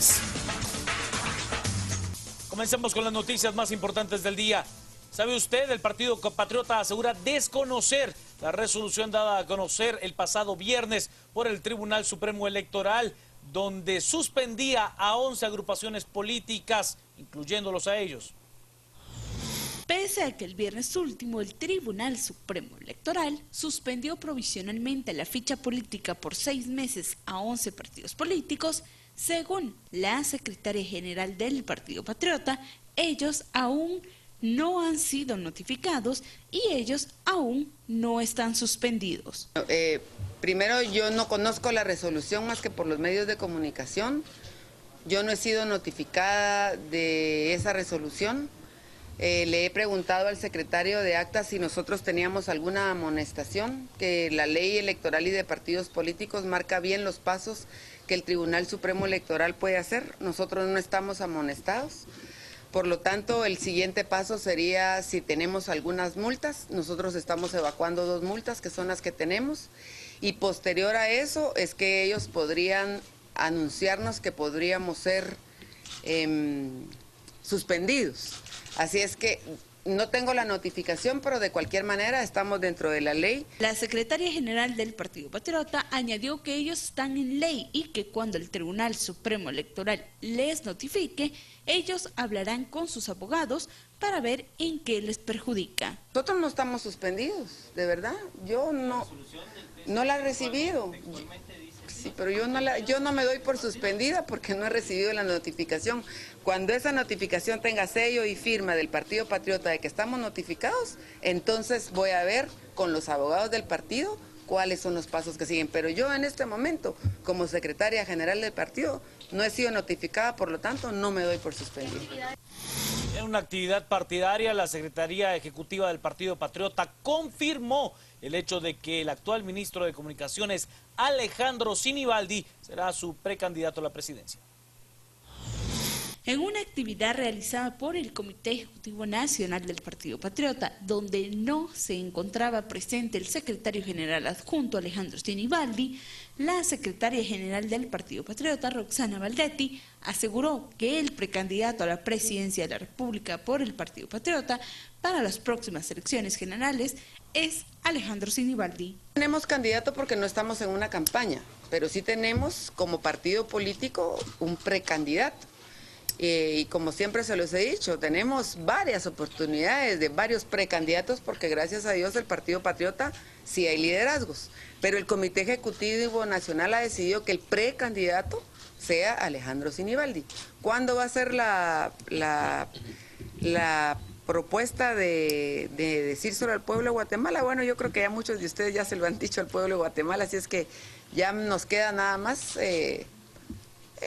viernes. Comencemos con las noticias más importantes del día. ¿Sabe usted? El Partido Patriota asegura desconocer la resolución dada a conocer el pasado viernes por el Tribunal Supremo Electoral, donde suspendía a 11 agrupaciones políticas, incluyéndolos a ellos. Pese a que el viernes último el Tribunal Supremo Electoral suspendió provisionalmente la ficha política por 6 meses a 11 partidos políticos, según la secretaria general del Partido Patriota, ellos aún no han sido notificados y ellos aún no están suspendidos. Primero, yo no conozco la resolución más que por los medios de comunicación. Yo no he sido notificada de esa resolución. Le he preguntado al secretario de Actas si nosotros teníamos alguna amonestación, que la ley electoral y de partidos políticos marca bien los pasos que el Tribunal Supremo Electoral puede hacer. Nosotros no estamos amonestados. Por lo tanto, el siguiente paso sería si tenemos algunas multas. Nosotros estamos evacuando 2 multas, que son las que tenemos. Y posterior a eso es que ellos podrían anunciarnos que podríamos ser suspendidos. Así es que no tengo la notificación, pero de cualquier manera estamos dentro de la ley. La secretaria general del Partido Patriota añadió que ellos están en ley y que cuando el Tribunal Supremo Electoral les notifique, ellos hablarán con sus abogados para ver en qué les perjudica. Nosotros no estamos suspendidos, de verdad. Yo no la he recibido. Sí, pero yo no me doy por suspendida porque no he recibido la notificación. Cuando esa notificación tenga sello y firma del Partido Patriota de que estamos notificados, entonces voy a ver con los abogados del partido cuáles son los pasos que siguen. Pero yo en este momento, como secretaria general del partido, no he sido notificada, por lo tanto no me doy por suspendida. En una actividad partidaria, la Secretaría Ejecutiva del Partido Patriota confirmó el hecho de que el actual ministro de Comunicaciones, Alejandro Sinibaldi, será su precandidato a la presidencia. En una actividad realizada por el Comité Ejecutivo Nacional del Partido Patriota, donde no se encontraba presente el secretario general adjunto Alejandro Sinibaldi, la secretaria general del Partido Patriota, Roxana Valdetti, aseguró que el precandidato a la presidencia de la República por el Partido Patriota para las próximas elecciones generales es Alejandro Sinibaldi. Tenemos candidato porque no estamos en una campaña, pero sí tenemos como partido político un precandidato. Y como siempre se los he dicho, tenemos varias oportunidades de varios precandidatos porque gracias a Dios el Partido Patriota sí hay liderazgos. Pero el Comité Ejecutivo Nacional ha decidido que el precandidato sea Alejandro Sinibaldi. ¿Cuándo va a ser la propuesta de decírselo al pueblo de Guatemala? Bueno, yo creo que ya muchos de ustedes ya se lo han dicho al pueblo de Guatemala, así es que ya nos queda nada más el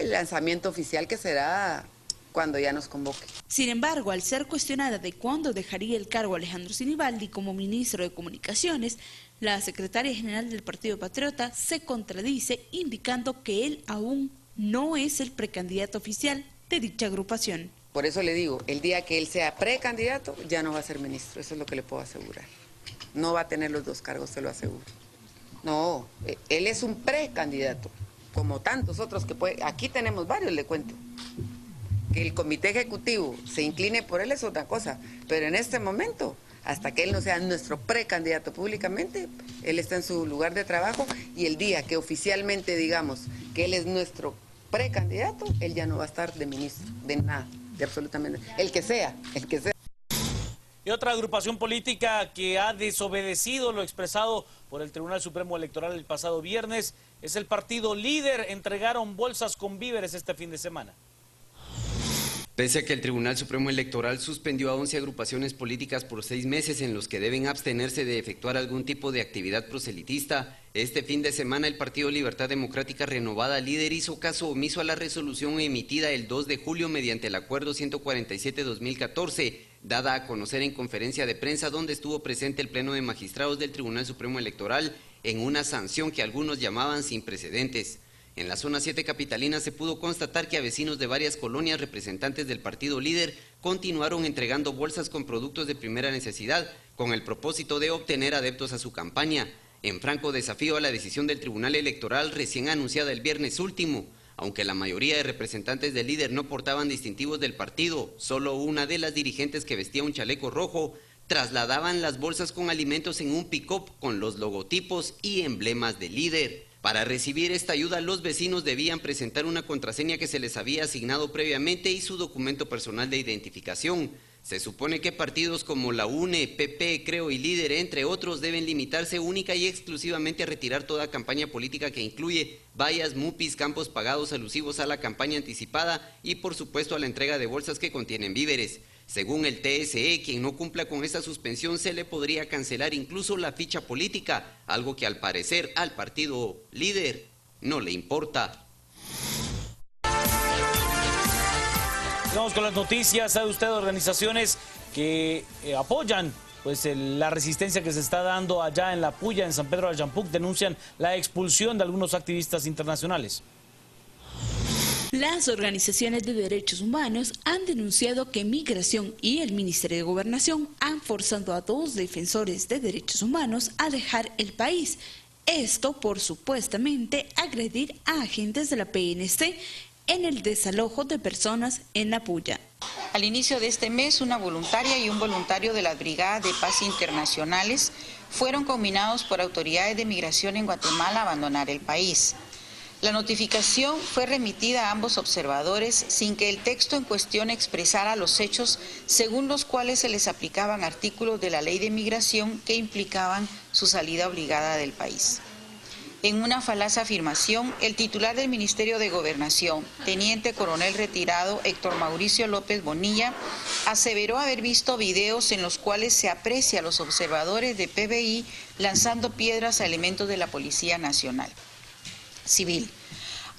lanzamiento oficial que será cuando ya nos convoque. Sin embargo, al ser cuestionada de cuándo dejaría el cargo Alejandro Sinibaldi como ministro de Comunicaciones, la secretaria general del Partido Patriota se contradice indicando que él aún no es el precandidato oficial de dicha agrupación. Por eso le digo, el día que él sea precandidato ya no va a ser ministro, eso es lo que le puedo asegurar. No va a tener los 2 cargos, se lo aseguro. No, él es un precandidato, como tantos otros que puede. Aquí tenemos varios, le cuento. Que el Comité Ejecutivo se incline por él es otra cosa, pero en este momento, hasta que él no sea nuestro precandidato públicamente, él está en su lugar de trabajo y el día que oficialmente digamos que él es nuestro precandidato, él ya no va a estar de ministro, de nada, de absolutamente nada. El que sea. Y otra agrupación política que ha desobedecido lo expresado por el Tribunal Supremo Electoral el pasado viernes es el Partido Líder. Entregaron bolsas con víveres este fin de semana. Pese a que el Tribunal Supremo Electoral suspendió a 11 agrupaciones políticas por 6 meses en los que deben abstenerse de efectuar algún tipo de actividad proselitista, este fin de semana el Partido Libertad Democrática Renovada Líder hizo caso omiso a la resolución emitida el 2 de julio mediante el Acuerdo 147-2014, dada a conocer en conferencia de prensa donde estuvo presente el Pleno de Magistrados del Tribunal Supremo Electoral en una sanción que algunos llamaban sin precedentes. En la zona 7 capitalina se pudo constatar que a vecinos de varias colonias representantes del Partido Líder continuaron entregando bolsas con productos de primera necesidad con el propósito de obtener adeptos a su campaña, en franco desafío a la decisión del Tribunal Electoral recién anunciada el viernes último. Aunque la mayoría de representantes del líder no portaban distintivos del partido, solo una de las dirigentes que vestía un chaleco rojo trasladaban las bolsas con alimentos en un pick-up con los logotipos y emblemas del líder. Para recibir esta ayuda, los vecinos debían presentar una contraseña que se les había asignado previamente y su documento personal de identificación. Se supone que partidos como la UNE, PP, Creo y Líder, entre otros, deben limitarse única y exclusivamente a retirar toda campaña política que incluye vallas, mupis, campos pagados alusivos a la campaña anticipada y, por supuesto, a la entrega de bolsas que contienen víveres. Según el TSE, quien no cumpla con esta suspensión se le podría cancelar incluso la ficha política, algo que al parecer al partido Líder no le importa. Vamos con las noticias. ¿Sabe usted de organizaciones que apoyan la resistencia que se está dando allá en La Puya, en San Pedro de Ayampuc? Denuncian la expulsión de algunos activistas internacionales. Las organizaciones de derechos humanos han denunciado que Migración y el Ministerio de Gobernación han forzado a 2 defensores de derechos humanos a dejar el país. Esto por supuestamente agredir a agentes de la PNC en el desalojo de personas en La Puya. Al inicio de este mes, una voluntaria y un voluntario de las Brigadas de Paz Internacionales fueron conminados por autoridades de migración en Guatemala a abandonar el país. La notificación fue remitida a ambos observadores sin que el texto en cuestión expresara los hechos según los cuales se les aplicaban artículos de la Ley de Migración que implicaban su salida obligada del país. En una falaz afirmación, el titular del Ministerio de Gobernación, teniente coronel retirado Héctor Mauricio López Bonilla, aseveró haber visto videos en los cuales se aprecia a los observadores de PBI lanzando piedras a elementos de la Policía Nacional Civil,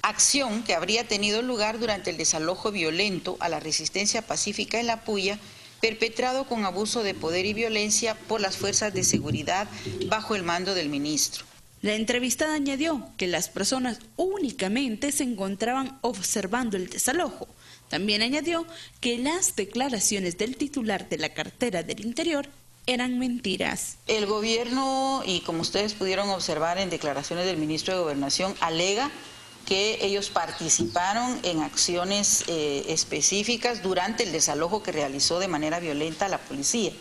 acción que habría tenido lugar durante el desalojo violento a la resistencia pacífica en La Puya, perpetrado con abuso de poder y violencia por las fuerzas de seguridad bajo el mando del ministro. La entrevistada añadió que las personas únicamente se encontraban observando el desalojo. También añadió que las declaraciones del titular de la cartera del Interior eran mentiras. El gobierno, y como ustedes pudieron observar en declaraciones del ministro de Gobernación, alega que ellos participaron en acciones específicas durante el desalojo que realizó de manera violenta la policía.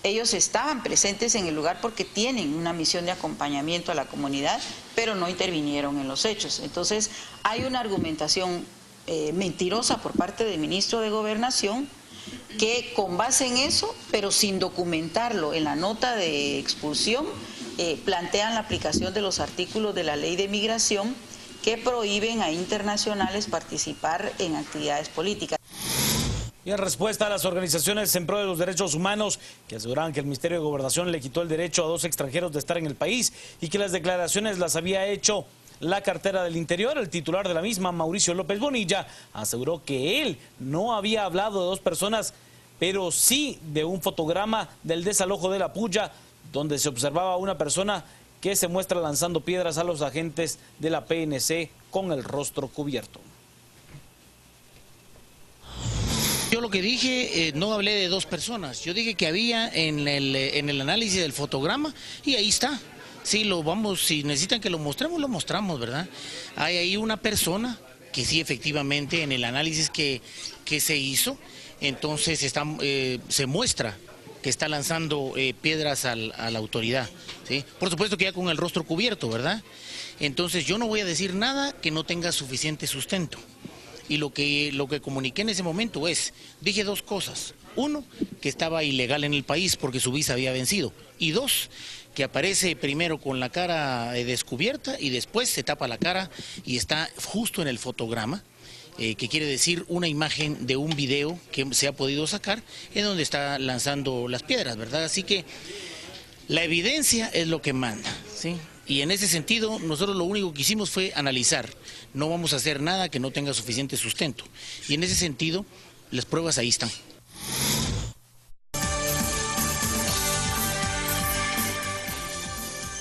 Ellos estaban presentes en el lugar porque tienen una misión de acompañamiento a la comunidad, pero no intervinieron en los hechos. Entonces, hay una argumentación mentirosa por parte del ministro de Gobernación que con base en eso, pero sin documentarlo en la nota de expulsión, plantean la aplicación de los artículos de la Ley de Migración que prohíben a internacionales participar en actividades políticas. Y en respuesta a las organizaciones en pro de los derechos humanos que aseguraban que el Ministerio de Gobernación le quitó el derecho a 2 extranjeros de estar en el país y que las declaraciones las había hecho la cartera del Interior, el titular de la misma, Mauricio López Bonilla, aseguró que él no había hablado de 2 personas, pero sí de un fotograma del desalojo de La Puya, donde se observaba a una persona que se muestra lanzando piedras a los agentes de la PNC con el rostro cubierto. Yo lo que dije, no hablé de 2 personas, yo dije que había en el análisis del fotograma y ahí está. Sí, si necesitan que lo mostramos, ¿verdad? Hay ahí una persona que sí, efectivamente, en el análisis que se hizo, entonces se muestra que está lanzando piedras a la autoridad, ¿sí? Por supuesto que ya con el rostro cubierto, ¿verdad? Entonces yo no voy a decir nada que no tenga suficiente sustento. Y lo que comuniqué en ese momento dije 2 cosas. 1, que estaba ilegal en el país porque su visa había vencido. Y 2, que aparece primero con la cara descubierta y después se tapa la cara y está justo en el fotograma, que quiere decir una imagen de un video que se ha podido sacar en donde está lanzando las piedras, ¿verdad? Así que la evidencia es lo que manda, ¿sí? Y en ese sentido, nosotros lo único que hicimos fue analizar. No vamos a hacer nada que no tenga suficiente sustento. Y en ese sentido, las pruebas ahí están.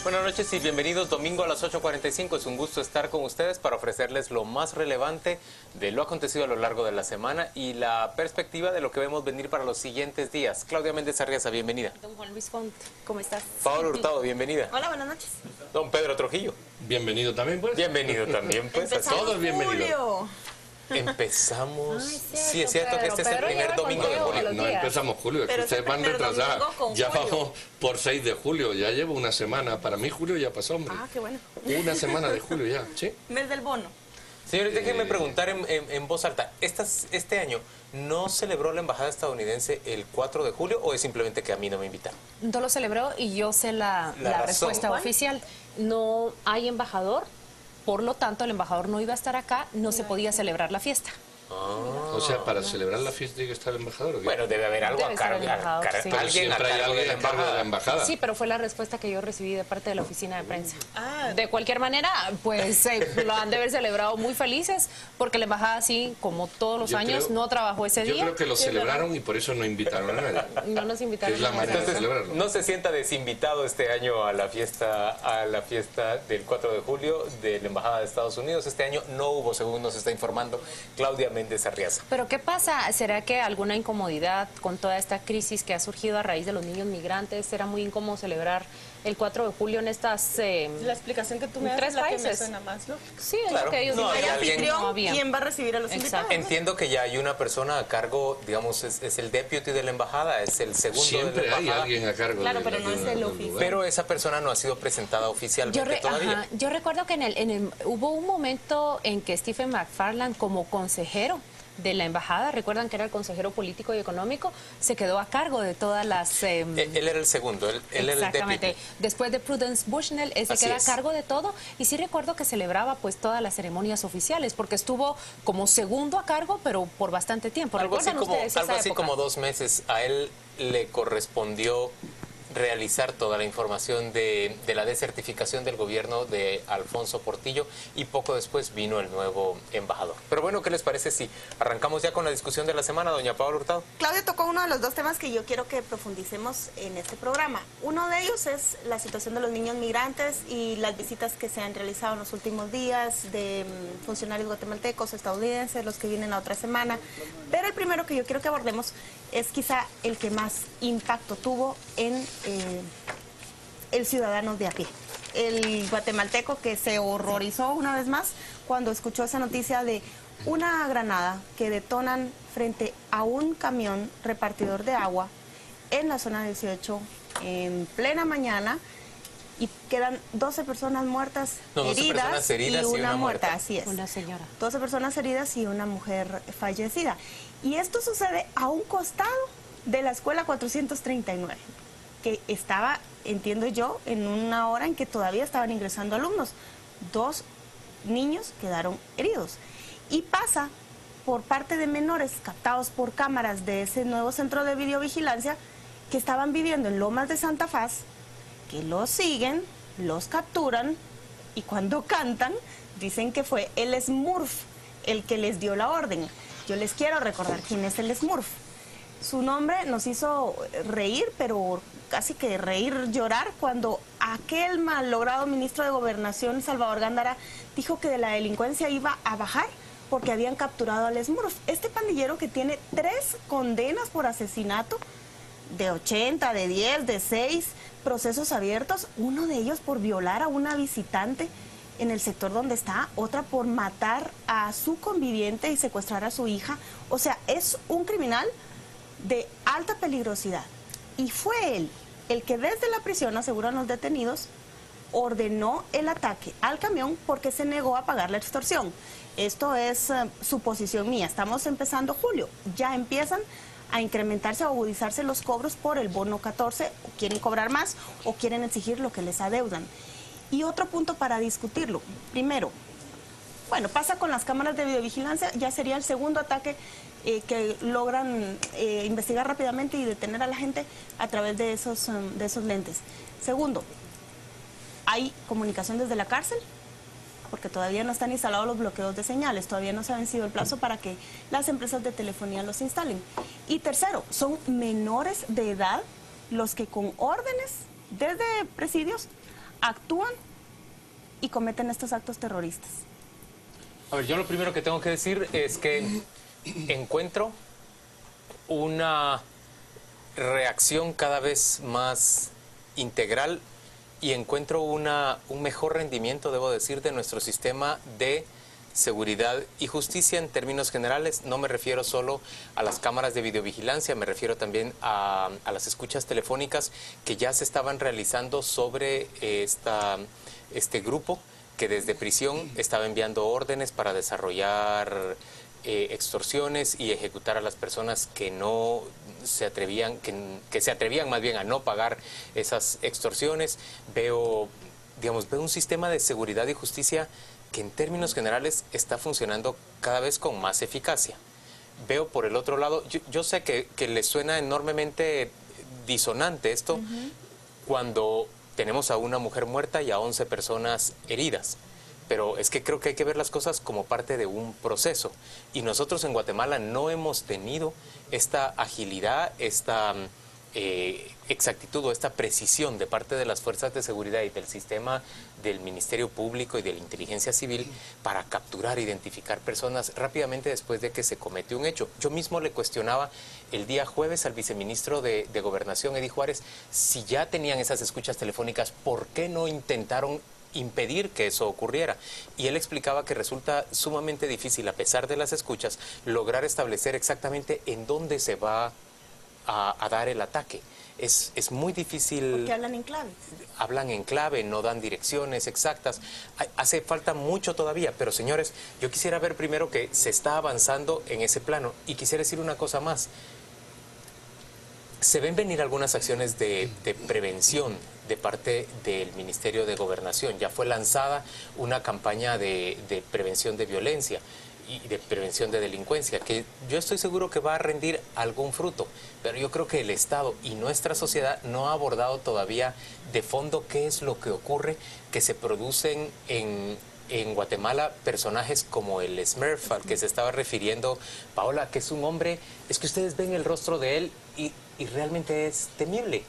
Buenas noches y bienvenidos domingo a las 8:45. Es un gusto estar con ustedes para ofrecerles lo más relevante de lo acontecido a lo largo de la semana y la perspectiva de lo que vemos venir para los siguientes días. Claudia Méndez Arriaza, bienvenida. Don Juan Luis Font, ¿cómo estás? Pablo Hurtado, bienvenida. Hola, buenas noches. Don Pedro Trujillo. Bienvenido también, pues. Bienvenido también, pues. Todos bienvenidos. Empezamos. Ay, Sí, es cierto que este es el primer domingo de julio. No empezamos julio, es que Pero ustedes es el van primer retrasados. domingo con Ya julio. vamos por 6 de julio, ya llevo una semana. Para mí julio ya pasó, hombre. Ah, qué bueno. Una semana de julio ya, ¿sí? Mes del bono. Señores, déjenme preguntar en voz alta. ¿Este año no celebró la embajada estadounidense el 4 de julio o es simplemente que a mí no me invitaron? No lo celebró y yo sé la razón. respuesta ¿Cuál? oficial. No hay embajador, por lo tanto el embajador no iba a estar acá, no se podía celebrar la fiesta. O sea, para celebrar la fiesta tiene que estar el embajador. ¿o qué? Bueno, debe haber algo Debe a estar cargo. el embajador, sí. Pero Alguien siempre hay alguien a cargo de la embajada. Sí, pero fue la respuesta que yo recibí de parte de la oficina de prensa. Ah. De cualquier manera, pues lo han de haber celebrado muy felices, porque la embajada, sí, como todos los Yo años, creo- no trabajó ese Yo día. creo que lo celebraron y por eso no invitaron a nadie. No nos invitaron. Es la a manera nada. de celebrarlo. No se sienta desinvitado este año a la fiesta del 4 de julio de la Embajada de Estados Unidos. Este año no hubo, según nos está informando Claudia Méndez Arriaza. Pero ¿qué pasa? ¿Será que alguna incomodidad con toda esta crisis que ha surgido a raíz de los niños migrantes? ¿Será muy incómodo celebrar el 4 de julio en estas La explicación que tú me das tres es la que me países? suena más lógica. Sí, es Claro, lo que ellos no, dicen. hay Hay alguien- anfitrión, No había. ¿quién va a recibir a los Exacto. invitados? Entiendo que ya hay una persona a cargo, digamos, es el deputy de la embajada, es el segundo de Siempre la hay embajada. alguien a cargo Claro, de pero no es el del oficial. lugar. Pero esa persona no ha sido presentada oficialmente todavía. Yo recuerdo que hubo un momento en que Stephen McFarland, como consejero de la embajada, recuerdan que era el consejero político y económico, se quedó a cargo de todas las... Él era el segundo, él era el Exactamente. deputy. Después de Prudence Bushnell, él se Así queda es. a cargo de todo. Y sí recuerdo que celebraba pues todas las ceremonias oficiales, porque estuvo como segundo a cargo, pero por bastante tiempo. Algo así ¿Recuerdan ustedes algo esa así época? como 2 meses. A él le correspondió realizar toda la información de la desertificación del gobierno de Alfonso Portillo y poco después vino el nuevo embajador. Pero bueno, ¿qué les parece si arrancamos ya con la discusión de la semana, doña Paola Hurtado? Claudia tocó uno de los dos temas que yo quiero que profundicemos en este programa. Uno de ellos es la situación de los niños migrantes y las visitas que se han realizado en los últimos días de funcionarios guatemaltecos, estadounidenses, los que vienen la otra semana. Pero el primero que yo quiero que abordemos es quizá el que más impacto tuvo en el ciudadano de a pie. El guatemalteco que se horrorizó una vez más cuando escuchó esa noticia de una granada que detonan frente a un camión repartidor de agua en la zona 18 en plena mañana y quedan 12 personas muertas, No, 12 personas heridas y una muerta, muerta. así es. Una señora. 12 personas heridas y una mujer fallecida. Y esto sucede a un costado de la escuela 439, que estaba, entiendo yo, en una hora en que todavía estaban ingresando alumnos. 2 niños quedaron heridos. Y pasa por parte de menores captados por cámaras de ese nuevo centro de videovigilancia que estaban viviendo en Lomas de Santa Faz, que los siguen, los capturan y cuando cantan dicen que fue el Smurf el que les dio la orden. Yo les quiero recordar quién es el Smurf. Su nombre nos hizo reír, pero casi que reír, llorar, cuando aquel malogrado ministro de Gobernación, Salvador Gándara, dijo que de la delincuencia iba a bajar porque habían capturado al Smurf. Este pandillero que tiene 3 condenas por asesinato, de 80, de 10, de 6 procesos abiertos, uno de ellos por violar a una visitante en el sector donde está, otra por matar a su conviviente y secuestrar a su hija. O sea, es un criminal de alta peligrosidad. Y fue él el que desde la prisión, aseguran los detenidos, ordenó el ataque al camión porque se negó a pagar la extorsión. Esto es suposición mía. Estamos empezando julio. Ya empiezan a incrementarse o agudizarse los cobros por el bono 14. O quieren cobrar más o quieren exigir lo que les adeudan. Y otro punto para discutirlo. Primero, bueno, pasa con las cámaras de videovigilancia, ya sería el segundo ataque que logran investigar rápidamente y detener a la gente a través de esos lentes. Segundo, hay comunicación desde la cárcel, porque todavía no están instalados los bloqueos de señales, todavía no se ha vencido el plazo para que las empresas de telefonía los instalen. Y tercero, son menores de edad los que con órdenes desde presidios actúan y cometen estos actos terroristas? A ver, yo lo primero que tengo que decir es que encuentro una reacción cada vez más integral y encuentro un mejor rendimiento, debo decir, de nuestro sistema de seguridad y justicia en términos generales. No me refiero solo a las cámaras de videovigilancia, me refiero también a las escuchas telefónicas que ya se estaban realizando sobre este grupo que desde prisión estaba enviando órdenes para desarrollar extorsiones y ejecutar a las personas que no se atrevían, que se atrevían más bien a no pagar esas extorsiones. Veo un sistema de seguridad y justicia que en términos generales está funcionando cada vez con más eficacia. Veo por el otro lado, yo sé que les suena enormemente disonante esto cuando tenemos a una mujer muerta y a 11 personas heridas. Pero es que creo que hay que ver las cosas como parte de un proceso. Y nosotros en Guatemala no hemos tenido esta agilidad, esta exactitud o esta precisión de parte de las fuerzas de seguridad y del sistema del Ministerio Público y de la inteligencia civil para capturar e identificar personas rápidamente después de que se comete un hecho. Yo mismo le cuestionaba el día jueves al viceministro de Gobernación, Edy Juárez, si ya tenían esas escuchas telefónicas, ¿por qué no intentaron impedir que eso ocurriera? Y él explicaba que resulta sumamente difícil, a pesar de las escuchas, lograr establecer exactamente en dónde se va a dar el ataque. Es muy difícil. Porque hablan en clave. Hablan en clave, no dan direcciones exactas. Hace falta mucho todavía, pero señores, yo quisiera ver primero que se está avanzando en ese plano. Y quisiera decir una cosa más. Se ven venir algunas acciones de prevención de parte del Ministerio de Gobernación. Ya fue lanzada una campaña de prevención de violencia y de prevención de delincuencia, que yo estoy seguro que va a rendir algún fruto, pero yo creo que el Estado y nuestra sociedad no ha abordado todavía de fondo qué es lo que ocurre, que se producen en Guatemala personajes como el Smurf al que se estaba refiriendo Paola, que es un hombre, es que ustedes ven el rostro de él y realmente es temible.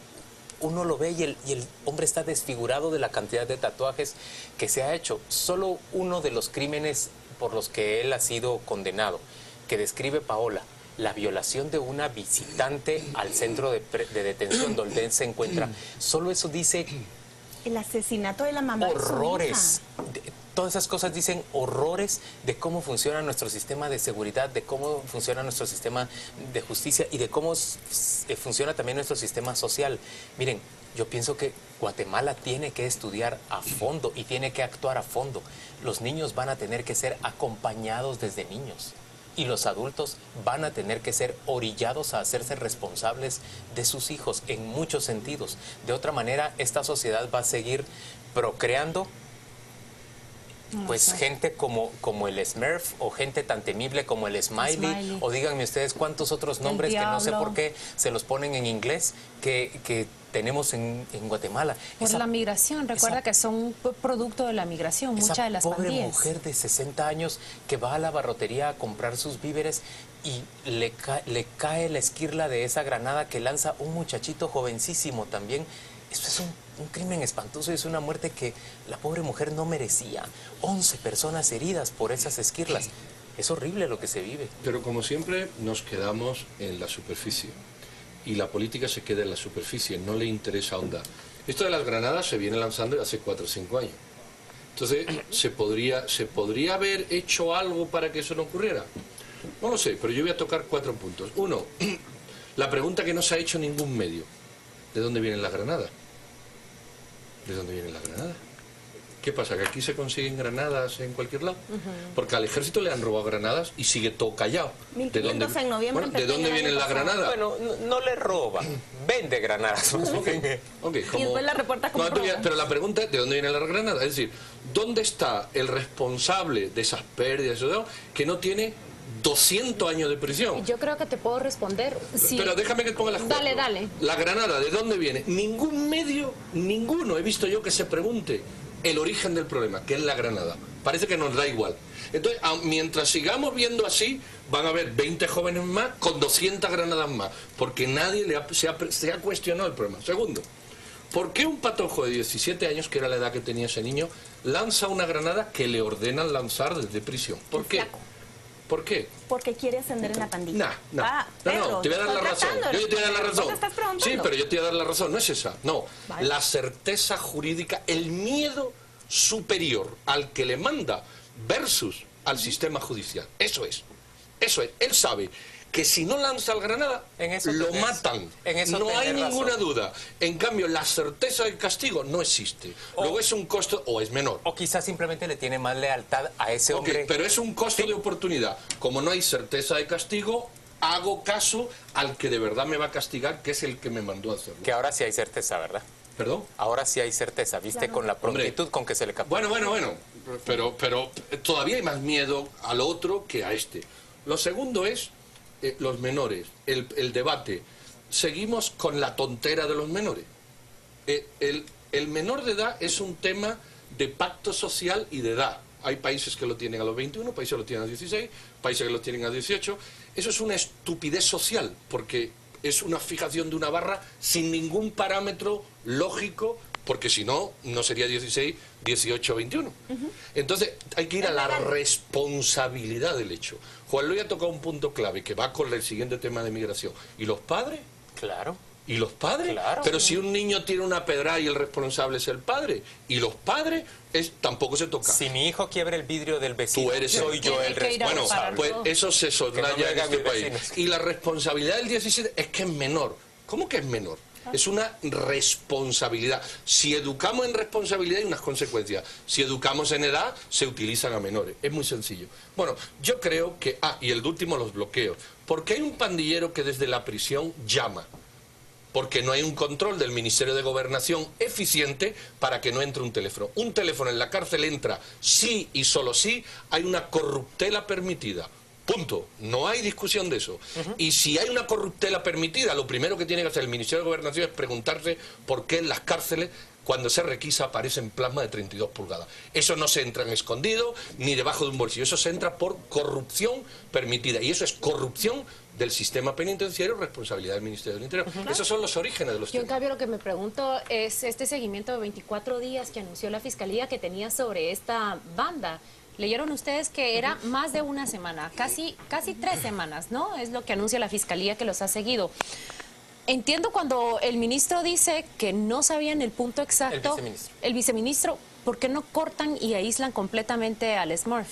Uno lo ve y el hombre está desfigurado de la cantidad de tatuajes que se ha hecho. Solo uno de los crímenes por los que él ha sido condenado, que describe Paola, la violación de una visitante al centro de detención donde él se encuentra. Solo eso dice... El asesinato de la mamá horrores. Todas esas cosas dicen horrores de cómo funciona nuestro sistema de seguridad, de cómo funciona nuestro sistema de justicia y de cómo funciona también nuestro sistema social. Miren, yo pienso que Guatemala tiene que estudiar a fondo y tiene que actuar a fondo. Los niños van a tener que ser acompañados desde niños y los adultos van a tener que ser orillados a hacerse responsables de sus hijos en muchos sentidos. De otra manera, esta sociedad va a seguir procreando pues gente como el Smurf o gente tan temible como el Smiley. O díganme ustedes cuántos otros nombres que no sé por qué se los ponen en inglés que tenemos en Guatemala. Por la migración, recuerda que son producto de la migración, muchas de las pandillas. Esa pobre mujer de 60 años que va a la barrotería a comprar sus víveres y le cae la esquirla de esa granada que lanza un muchachito jovencísimo también. Esto es un crimen espantoso y es una muerte que la pobre mujer no merecía. 11 personas heridas por esas esquirlas. Es horrible lo que se vive. Pero como siempre nos quedamos en la superficie. Y la política se queda en la superficie, no le interesa ahondar. Esto de las granadas se viene lanzando hace 4 o 5 años. Entonces, ¿se podría haber hecho algo para que eso no ocurriera? No lo sé, pero yo voy a tocar 4 puntos. Uno, la pregunta que no se ha hecho ningún medio. ¿De dónde vienen las granadas? ¿De dónde vienen las granadas? ¿Qué pasa? ¿Que aquí se consiguen granadas en cualquier lado? Porque al ejército le han robado granadas y sigue todo callado. ¿De dónde, ¿de dónde vienen las granadas? Bueno, no le roba, vende granadas. Okay, y después la reporta como pero la pregunta es, ¿de dónde vienen las granadas? Es decir, ¿dónde está el responsable de esas pérdidas que no tiene 200 años de prisión? Yo creo que te puedo responder. Sí. Pero déjame que ponga las cosas. Dale. La granada, ¿de dónde viene? Ningún medio, ninguno he visto yo que se pregunte el origen del problema, que es la granada. Parece que nos da igual. Entonces, mientras sigamos viendo así, van a haber 20 jóvenes más con 200 granadas más, porque nadie se ha cuestionado el problema. Segundo, ¿Por qué un patojo de 17 años, que era la edad que tenía ese niño, lanza una granada que le ordenan lanzar desde prisión? ¿Por qué? ¿Por qué? Porque quiere ascender en la pandilla. No, te voy a dar la razón. Yo te voy a dar la razón. Sí, pero yo te voy a dar la razón. No es esa. No. Vale. La certeza jurídica, el miedo superior al que le manda versus al sistema judicial. Eso es. Eso es. Él sabe que si no lanza la granada, lo matan. No hay ninguna duda. En cambio, la certeza del castigo no existe. Luego es un costo, o es menor. O quizás simplemente le tiene más lealtad a ese hombre. Pero es un costo de oportunidad. Como no hay certeza de castigo, hago caso al que de verdad me va a castigar, que es el que me mandó a hacerlo. Que ahora sí hay certeza, ¿verdad? ¿Perdón? Ahora sí hay certeza, ¿viste? Con la prontitud con que se le captura. Bueno. Pero todavía hay más miedo al otro que a este. Lo segundo es los menores, el debate. Seguimos con la tontera de los menores. El menor de edad es un tema de pacto social y de edad. Hay países que lo tienen a los 21, países que lo tienen a 16, países que lo tienen a 18. Eso es una estupidez social, porque es una fijación de una barra sin ningún parámetro lógico, porque si no, no sería 16, 18, 21. Entonces, hay que ir a la responsabilidad del hecho. Juan Luis ha tocado un punto clave que va con el siguiente tema de migración. ¿Y los padres? Claro. ¿Y los padres? Claro. Pero si un niño tiene una pedrada y el responsable es el padre, y los padres tampoco se toca. Si mi hijo quiebra el vidrio del vecino, soy yo el responsable. Bueno, pues eso se soslaya en este país. Y la responsabilidad del 17 es que es menor. ¿Cómo que es menor? Es una responsabilidad. Si educamos en responsabilidad hay unas consecuencias. Si educamos en edad, se utilizan a menores. Es muy sencillo. Bueno, yo creo que... y el último, los bloqueos. ¿Por qué hay un pandillero que desde la prisión llama? Porque no hay un control del Ministerio de Gobernación eficiente para que no entre un teléfono. Un teléfono en la cárcel entra sí y solo sí hay una corruptela permitida. Punto. No hay discusión de eso. Y si hay una corruptela permitida, lo primero que tiene que hacer el Ministerio de Gobernación es preguntarse por qué en las cárceles, cuando se requisa, aparecen plasma de 32 pulgadas. Eso no se entra en escondido ni debajo de un bolsillo. Eso se entra por corrupción permitida. Y eso es corrupción del sistema penitenciario, responsabilidad del Ministerio del Interior. Esos son los orígenes de los temas. Yo, en cambio, lo que me pregunto es este seguimiento de 24 días que anunció la Fiscalía que tenía sobre esta banda. Leyeron ustedes que era más de una semana, casi 3 semanas, ¿no? Es lo que anuncia la Fiscalía que los ha seguido. Entiendo cuando el ministro dice que no sabían el punto exacto. El viceministro, ¿por qué no cortan y aíslan completamente al Smurf?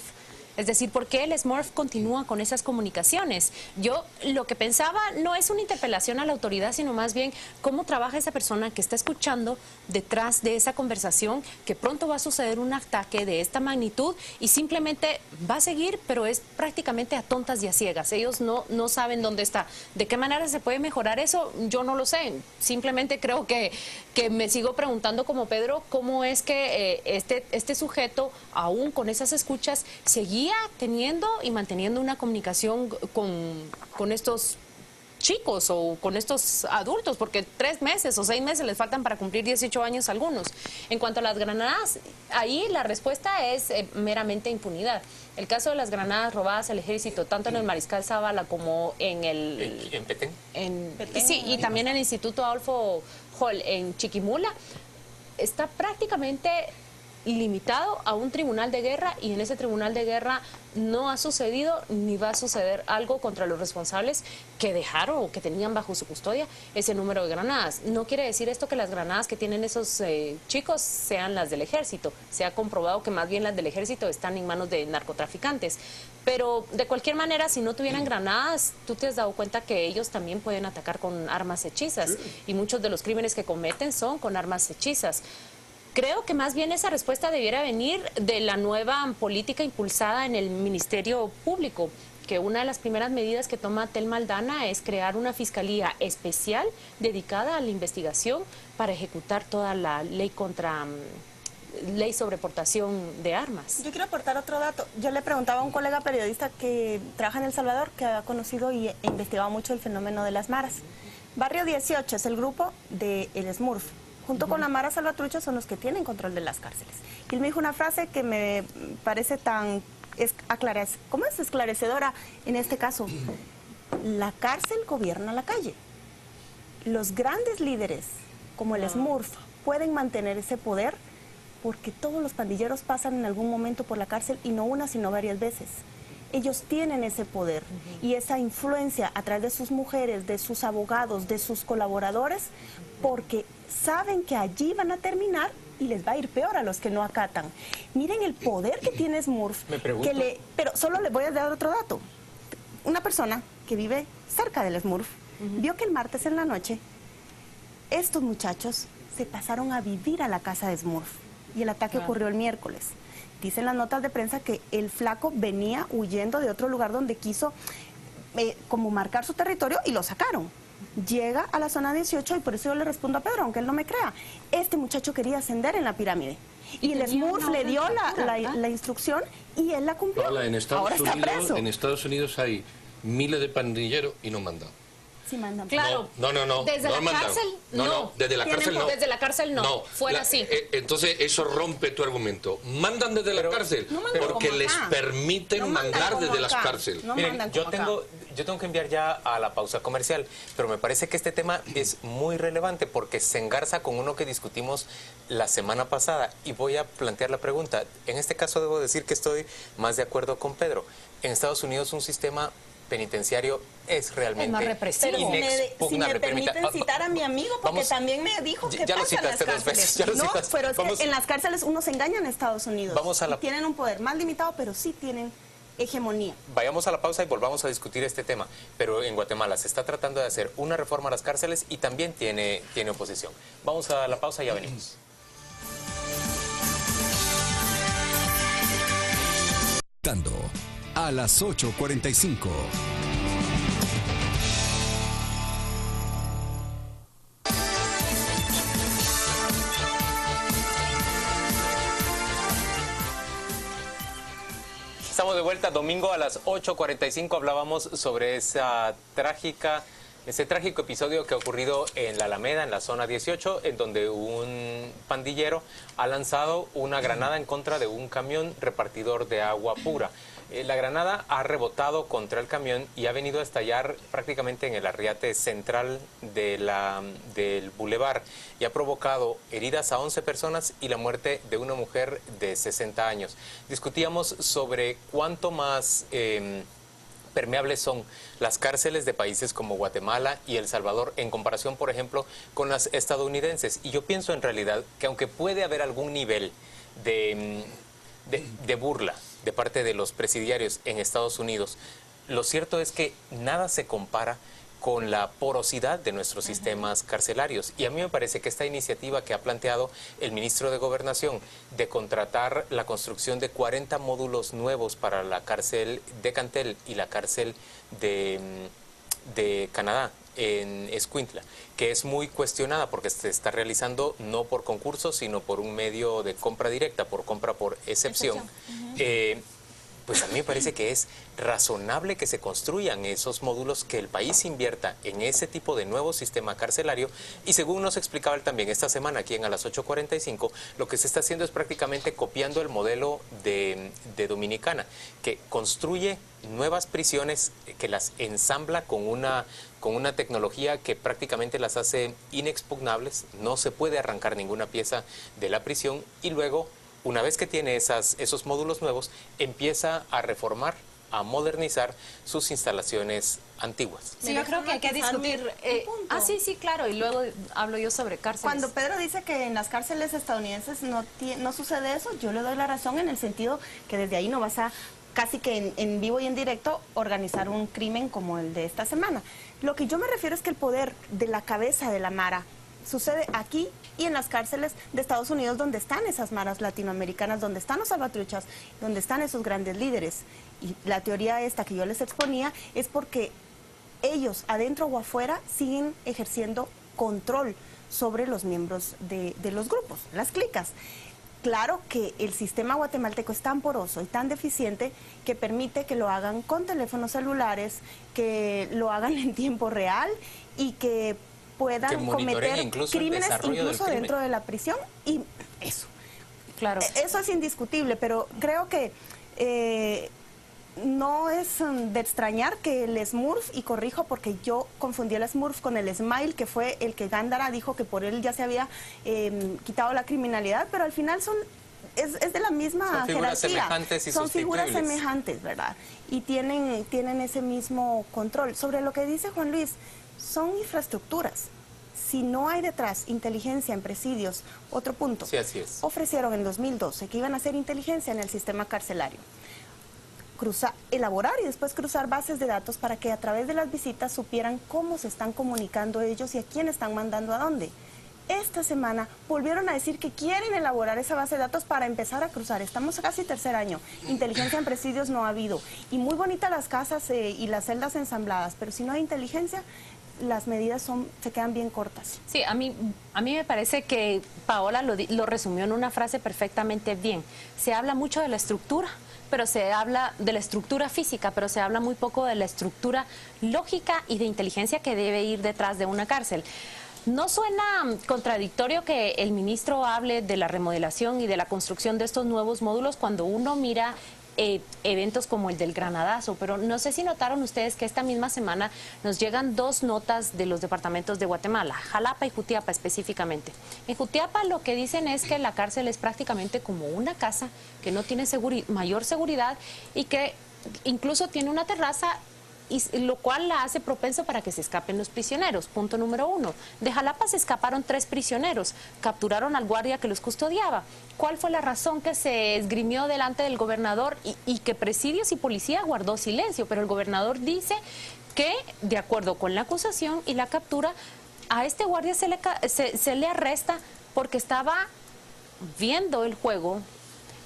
Es decir, ¿por qué el Smurf continúa con esas comunicaciones? Yo lo que pensaba no es una interpelación a la autoridad, sino más bien cómo trabaja esa persona que está escuchando detrás de esa conversación, que pronto va a suceder un ataque de esta magnitud y simplemente va a seguir, pero es prácticamente a tontas y a ciegas. Ellos no saben dónde está. ¿De qué manera se puede mejorar eso? Yo no lo sé. Simplemente creo que me sigo preguntando como Pedro, cómo es que este sujeto, aún con esas escuchas, seguía teniendo y manteniendo una comunicación con estos chicos o con estos adultos, porque 3 meses o 6 meses les faltan para cumplir 18 años algunos. En cuanto a las granadas, ahí la respuesta es meramente impunidad. El caso de las granadas robadas al ejército, tanto en el Mariscal Zavala como en el... ¿En Petén? Sí, y también en el Instituto Adolfo Hall en Chiquimula, está prácticamente limitado a un tribunal de guerra, y en ese tribunal de guerra no ha sucedido ni va a suceder algo contra los responsables que dejaron o que tenían bajo su custodia ese número de granadas. No quiere decir esto que las granadas que tienen esos chicos sean las del ejército. Se ha comprobado que más bien las del ejército están en manos de narcotraficantes. Pero de cualquier manera, si no tuvieran granadas, tú te has dado cuenta que ellos también pueden atacar con armas hechizas, y muchos de los crímenes que cometen son con armas hechizas. Creo que más bien esa respuesta debiera venir de la nueva política impulsada en el Ministerio Público, que una de las primeras medidas que toma Telma Aldana es crear una fiscalía especial dedicada a la investigación para ejecutar toda la ley ley sobre portación de armas. Yo quiero aportar otro dato. Yo le preguntaba a un colega periodista que trabaja en El Salvador, que ha conocido y investigado mucho el fenómeno de las maras. Barrio 18 es el grupo del Smurf. Junto con la Mara Salvatrucha son los que tienen control de las cárceles. Y él me dijo una frase que me parece tan esclarecedora en este caso. La cárcel gobierna la calle. Los grandes líderes, como el Smurf pueden mantener ese poder porque todos los pandilleros pasan en algún momento por la cárcel y no una, sino varias veces. Ellos tienen ese poder y esa influencia a través de sus mujeres, de sus abogados, de sus colaboradores, porque saben que allí van a terminar y les va a ir peor a los que no acatan. Miren el poder que tiene Smurf. Me pregunto. Pero solo les voy a dar otro dato. Una persona que vive cerca del Smurf vio que el martes en la noche estos muchachos se pasaron a vivir a la casa de Smurf y el ataque ocurrió el miércoles. Dicen las notas de prensa que el flaco venía huyendo de otro lugar donde quiso como marcar su territorio y lo sacaron. Llega a la zona 18 y por eso yo le respondo a Pedro, aunque él no me crea. Este muchacho quería ascender en la pirámide. Y el Smurf le dio la instrucción y él la cumplió. Paula, Ahora está preso. En Estados Unidos hay miles de pandilleros y no mandan. Sí mandan. Claro. No. Desde la cárcel, no. Desde la cárcel no. Desde la cárcel no. Fuera sí. Entonces eso rompe tu argumento. Mandan desde la cárcel porque les permiten mandar desde las cárceles. Miren, yo tengo que enviar ya a la pausa comercial, pero me parece que este tema es muy relevante porque se engarza con uno que discutimos la semana pasada y voy a plantear la pregunta. En este caso debo decir que estoy más de acuerdo con Pedro. En Estados Unidos un sistema penitenciario es realmente más represivo. Si me permiten citar a mi amigo, porque también me dijo que ya pasa en las cárceles. Pero es que en las cárceles uno se engaña en Estados Unidos. Tienen un poder más limitado, pero sí tienen hegemonía. Vayamos a la pausa y volvamos a discutir este tema. Pero en Guatemala se está tratando de hacer una reforma a las cárceles y también tiene oposición. Vamos a la pausa y ya venimos. A las 8:45. Estamos de vuelta, domingo a las 8:45. Hablábamos sobre ese trágico episodio que ha ocurrido en la Alameda, en la zona 18, en donde un pandillero ha lanzado una granada en contra de un camión repartidor de agua pura. La granada ha rebotado contra el camión y ha venido a estallar prácticamente en el arriate central del bulevar y ha provocado heridas a 11 personas y la muerte de una mujer de 60 años. Discutíamos sobre cuánto más permeables son las cárceles de países como Guatemala y El Salvador en comparación, por ejemplo, con las estadounidenses. Y yo pienso en realidad que aunque puede haber algún nivel de burla de parte de los presidiarios en Estados Unidos, lo cierto es que nada se compara con la porosidad de nuestros sistemas carcelarios. Y a mí me parece que esta iniciativa que ha planteado el ministro de Gobernación de contratar la construcción de 40 módulos nuevos para la cárcel de Cantel y la cárcel de Canadá, en Escuintla, que es muy cuestionada porque se está realizando no por concurso, sino por un medio de compra directa, por compra por excepción. Pues a mí me parece que es razonable que se construyan esos módulos, que el país invierta en ese tipo de nuevo sistema carcelario. Y según nos explicaba él también esta semana aquí en A las 8:45, lo que se está haciendo es prácticamente copiando el modelo de Dominicana, que construye nuevas prisiones, que las ensambla con una tecnología que prácticamente las hace inexpugnables, no se puede arrancar ninguna pieza de la prisión y luego, una vez que tiene esos módulos nuevos, empieza a reformar, a modernizar sus instalaciones antiguas. Sí, yo creo que hay que discutir. Sí, claro, y luego hablo yo sobre cárceles. Cuando Pedro dice que en las cárceles estadounidenses no sucede eso, yo le doy la razón en el sentido que desde ahí no vas a casi que en vivo y en directo organizar un crimen como el de esta semana. Lo que yo me refiero es que el poder de la cabeza de la Mara sucede aquí y en las cárceles de Estados Unidos, donde están esas maras latinoamericanas, donde están los salvatruchas, donde están esos grandes líderes. Y la teoría esta que yo les exponía es porque ellos, adentro o afuera, siguen ejerciendo control sobre los miembros de los grupos, las clicas. Claro que el sistema guatemalteco es tan poroso y tan deficiente que permite que lo hagan con teléfonos celulares, que lo hagan en tiempo real y que puedan cometer crímenes incluso dentro de la prisión, y eso. Claro. Eso es indiscutible, pero creo que no es de extrañar que el Smurf, y corrijo porque yo confundí el Smurf con el Smile, que fue el que Gándara dijo que por él ya se había quitado la criminalidad, pero al final es de la misma figuras jerarquía. Semejantes y son figuras sustituibles. semejantes, ¿verdad? Y tienen ese mismo control. Sobre lo que dice Juan Luis, son infraestructuras. Si no hay detrás inteligencia en presidios, otro punto. Sí, así es. Ofrecieron en 2012 que iban a hacer inteligencia en el sistema carcelario. Elaborar y después cruzar bases de datos para que a través de las visitas supieran cómo se están comunicando ellos y a quién están mandando a dónde. Esta semana volvieron a decir que quieren elaborar esa base de datos para empezar a cruzar. Estamos casi tercer año. Inteligencia en presidios no ha habido. Y muy bonitas las casas y las celdas ensambladas, pero si no hay inteligencia, las medidas se quedan bien cortas. Sí, a mí me parece que Paola lo resumió en una frase perfectamente bien. Se habla mucho de la estructura, pero se habla de la estructura física, pero se habla muy poco de la estructura lógica y de inteligencia que debe ir detrás de una cárcel. ¿No suena contradictorio que el ministro hable de la remodelación y de la construcción de estos nuevos módulos cuando uno mira eventos como el del Granadazo? Pero no sé si notaron ustedes que esta misma semana nos llegan dos notas de los departamentos de Guatemala, Jalapa y Jutiapa específicamente. En Jutiapa lo que dicen es que la cárcel es prácticamente como una casa que no tiene mayor seguridad y que incluso tiene una terraza, y lo cual la hace propenso para que se escapen los prisioneros. Punto número 1. De Jalapa se escaparon 3 prisioneros, capturaron al guardia que los custodiaba. ¿Cuál fue la razón que se esgrimió delante del gobernador y que presidios y policía guardó silencio? Pero el gobernador dice que, de acuerdo con la acusación y la captura, a este guardia se le arresta porque estaba viendo el juego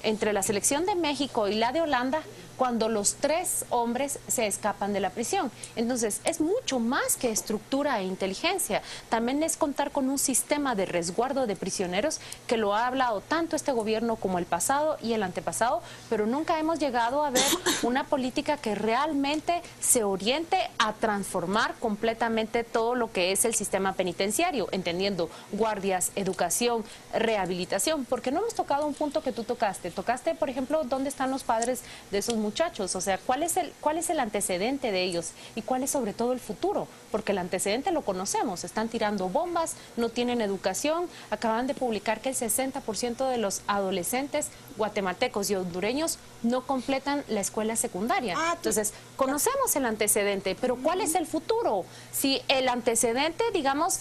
entre la selección de México y la de Holanda cuando los 3 hombres se escapan de la prisión. Entonces, es mucho más que estructura e inteligencia. También es contar con un sistema de resguardo de prisioneros que lo ha hablado tanto este gobierno como el pasado y el antepasado, pero nunca hemos llegado a ver una política que realmente se oriente a transformar completamente todo lo que es el sistema penitenciario, entendiendo guardias, educación, rehabilitación, porque no hemos tocado un punto que tú tocaste. Tocaste, por ejemplo, dónde están los padres de esos muchachos, o sea, ¿cuál es el antecedente de ellos y cuál es sobre todo el futuro? Porque el antecedente lo conocemos, están tirando bombas, no tienen educación, acaban de publicar que el 60% de los adolescentes guatemaltecos y hondureños no completan la escuela secundaria. Entonces, conocemos el antecedente, pero ¿cuál es el futuro? Si el antecedente, digamos,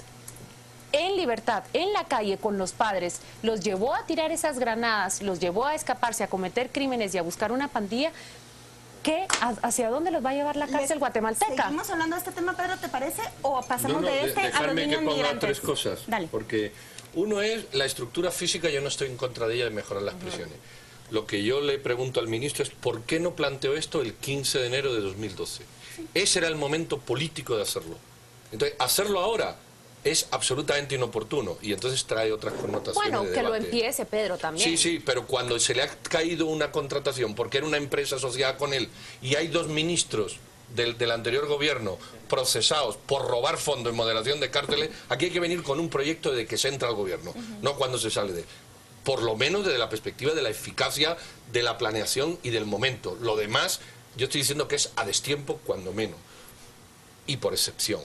en libertad, en la calle con los padres, los llevó a tirar esas granadas, los llevó a escaparse, a cometer crímenes y a buscar una pandilla, ¿hacia dónde los va a llevar la cárcel guatemalteca? ¿Seguimos hablando de este tema, Pedro, te parece? ¿O pasamos de este a los niños que ponga migrantes? 3 cosas. Dale. Porque uno es la estructura física, yo no estoy en contra de ella, de mejorar las prisiones. Lo que yo le pregunto al ministro es ¿por qué no planteó esto el 15 de enero de 2012? Ese era el momento político de hacerlo. Entonces, hacerlo ahora es absolutamente inoportuno y entonces trae otras connotaciones. Bueno, de que debate. lo empiece Pedro también. Sí, pero cuando se le ha caído una contratación porque era una empresa asociada con él y hay 2 ministros del anterior gobierno procesados por robar fondos en moderación de cárteles, aquí hay que venir con un proyecto de que se entra al gobierno, no cuando se sale de él. Por lo menos desde la perspectiva de la eficacia de la planeación y del momento. Lo demás, yo estoy diciendo que es a destiempo cuando menos y por excepción,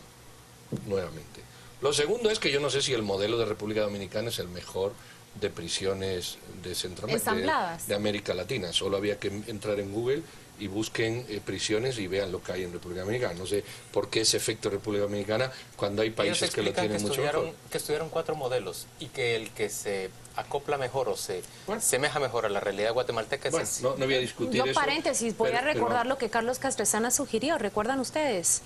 nuevamente. Lo segundo es que yo no sé si el modelo de República Dominicana es el mejor de prisiones de Centroamérica, de América Latina. Solo había que entrar en Google y busquen prisiones y vean lo que hay en República Dominicana. No sé por qué ese efecto de República Dominicana cuando hay países que lo tienen mucho mejor. Que estudiaron 4 modelos y que el que se acopla mejor o se semeja mejor a la realidad guatemalteca es ese. No voy a discutir eso. Paréntesis, voy a recordar lo que Carlos Castresana sugirió. ¿Recuerdan ustedes?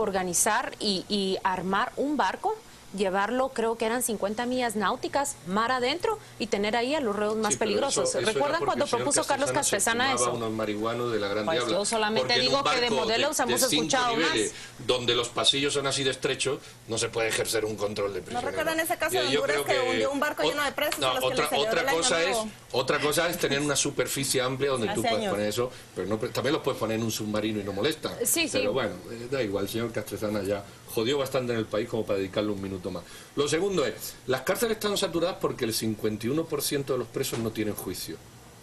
Organizar y armar un barco, llevarlo, creo que eran 50 millas náuticas, mar adentro, y tener ahí a los reos más peligrosos. ¿Recuerdan cuando propuso Carlos Castresana eso? Unos marihuanos de la Gran Diabla. Yo solamente digo que de modelos hemos escuchado más. Donde los pasillos son así de estrechos, no se puede ejercer un control de prisioneros. ¿No recuerdan ese caso de Honduras que hundió un barco lleno de presos? Otra cosa es tener una superficie amplia donde tú puedes poner eso, pero también los puedes poner en un submarino y no molesta. Pero bueno, da igual, el señor Castresana ya jodió bastante en el país como para dedicarle un minuto más. Lo segundo es, las cárceles están saturadas porque el 51% de los presos no tienen juicio.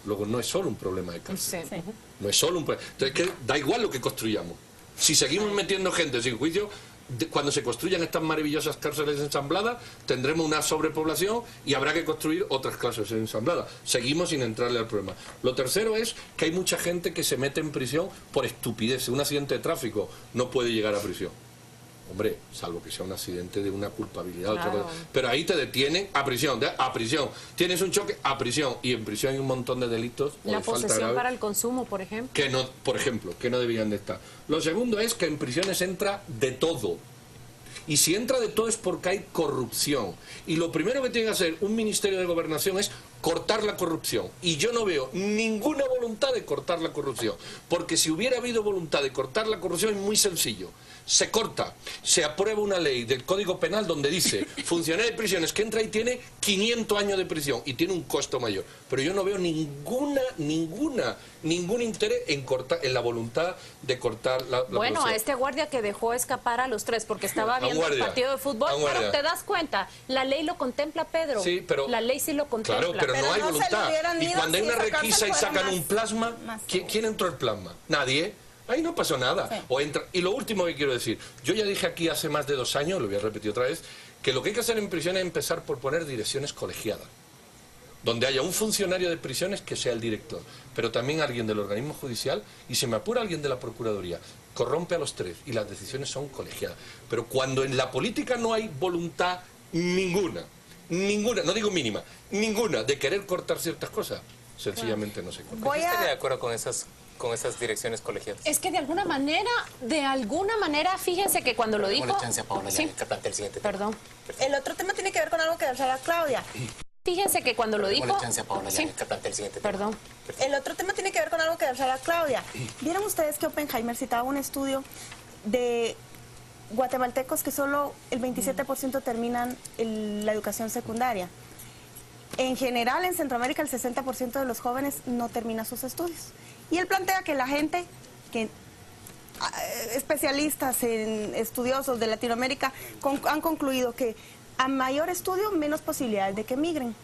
Luego no es solo un problema de cárcel. Sí. No es solo un problema. Entonces, que da igual lo que construyamos. Si seguimos metiendo gente sin juicio, cuando se construyan estas maravillosas cárceles ensambladas, tendremos una sobrepoblación y habrá que construir otras cárceles ensambladas. Seguimos sin entrarle al problema. Lo tercero es que hay mucha gente que se mete en prisión por estupidez. Un accidente de tráfico no puede llegar a prisión. Hombre, salvo que sea un accidente de una culpabilidad, otra cosa. Pero ahí te detienen a prisión, Tienes un choque, a prisión. Y en prisión hay un montón de delitos. La posesión para el consumo, por ejemplo. Que no deberían de estar. Lo segundo es que en prisiones entra de todo. Y si entra de todo es porque hay corrupción. Y lo primero que tiene que hacer un Ministerio de Gobernación es cortar la corrupción. Y yo no veo ninguna voluntad de cortar la corrupción. Porque si hubiera habido voluntad de cortar la corrupción es muy sencillo. Se corta, se aprueba una ley del Código Penal donde dice funcionario de prisiones que entra y tiene 500 años de prisión y tiene un costo mayor. Pero yo no veo ningún interés en la voluntad de cortar la Bueno, corrupción. a este guardia que dejó escapar a los 3 porque estaba viendo el partido de fútbol, pero te das cuenta, la ley lo contempla, Pedro. Sí, pero la ley sí lo contempla. Claro, pero no hay voluntad. Y cuando hay una requisa y sacan un plasma, ¿quién entró el plasma? Nadie. Ahí no pasó nada. Sí. Y lo último que quiero decir, yo ya dije aquí hace más de 2 años, lo voy a repetir otra vez, que lo que hay que hacer en prisión es empezar por poner direcciones colegiadas, donde haya un funcionario de prisiones que sea el director, pero también alguien del organismo judicial, y si me apura alguien de la Procuraduría, corrompe a los 3 y las decisiones son colegiadas. Pero cuando en la política no hay voluntad ninguna, no digo mínima, ninguna, de querer cortar ciertas cosas, sencillamente no se corta. ¿Yo estaría de acuerdo con esas direcciones colegiadas? Es que de alguna manera, fíjense que cuando lo dijo... Chance a Paola, sí. que plante el siguiente tema. Perdón. El otro tema tiene que ver con algo que decía Claudia. Fíjense que cuando lo dijo... Chance a Paola, sí. que plante el siguiente tema. Perdón. El otro tema tiene que ver con algo que decía Claudia. ¿Vieron ustedes que Oppenheimer citaba un estudio de guatemaltecos que solo el 27% terminan la educación secundaria? En general, en Centroamérica, el 60% de los jóvenes no termina sus estudios. Y él plantea que la gente, especialistas, estudiosos de Latinoamérica, han concluido que a mayor estudio, menos posibilidades de que emigren.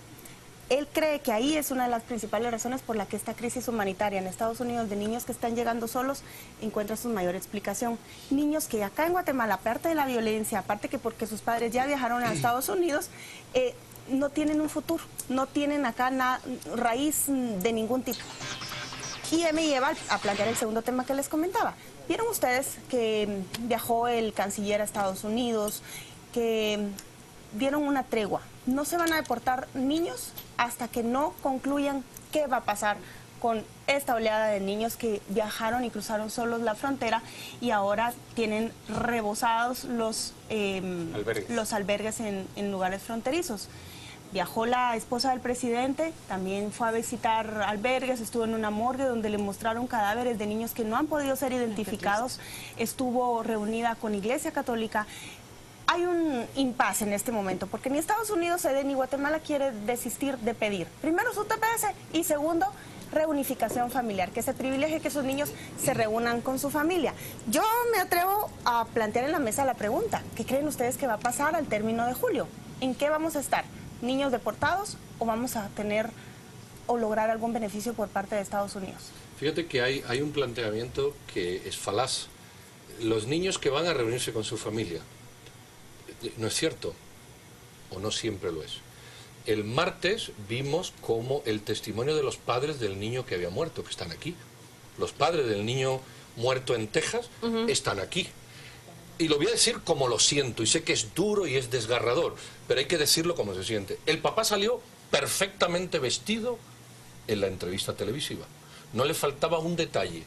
Él cree que ahí es una de las principales razones por la que esta crisis humanitaria en Estados Unidos de niños que están llegando solos encuentra su mayor explicación. Niños que acá en Guatemala, aparte de la violencia, aparte que porque sus padres ya viajaron a Estados Unidos, no tienen un futuro, no tienen acá raíz de ningún tipo. Y me lleva a plantear el segundo tema que les comentaba. ¿Vieron ustedes que viajó el canciller a Estados Unidos, que dieron una tregua? No se van a deportar niños hasta que no concluyan qué va a pasar con esta oleada de niños que viajaron y cruzaron solos la frontera y ahora tienen rebosados los albergues en lugares fronterizos. Viajó la esposa del presidente, también fue a visitar albergues, estuvo en una morgue donde le mostraron cadáveres de niños que no han podido ser identificados, estuvo reunida con Iglesia Católica. Hay un impasse en este momento, porque ni Estados Unidos cede ni Guatemala quiere desistir de pedir, primero su TPS y segundo, reunificación familiar, que se privilegie que esos niños se reúnan con su familia. Yo me atrevo a plantear en la mesa la pregunta, ¿qué creen ustedes que va a pasar al término de julio? ¿En qué vamos a estar? ¿Niños deportados o vamos a tener o lograr algún beneficio por parte de Estados Unidos? Fíjate que hay un planteamiento que es falaz. Los niños que van a reunirse con su familia, no es cierto, o no siempre lo es. El martes vimos como el testimonio de los padres del niño que había muerto, que están aquí. Los padres del niño muerto en Texas están aquí. Y lo voy a decir como lo siento, y sé que es duro y es desgarrador, pero hay que decirlo como se siente. El papá salió perfectamente vestido en la entrevista televisiva. No le faltaba un detalle.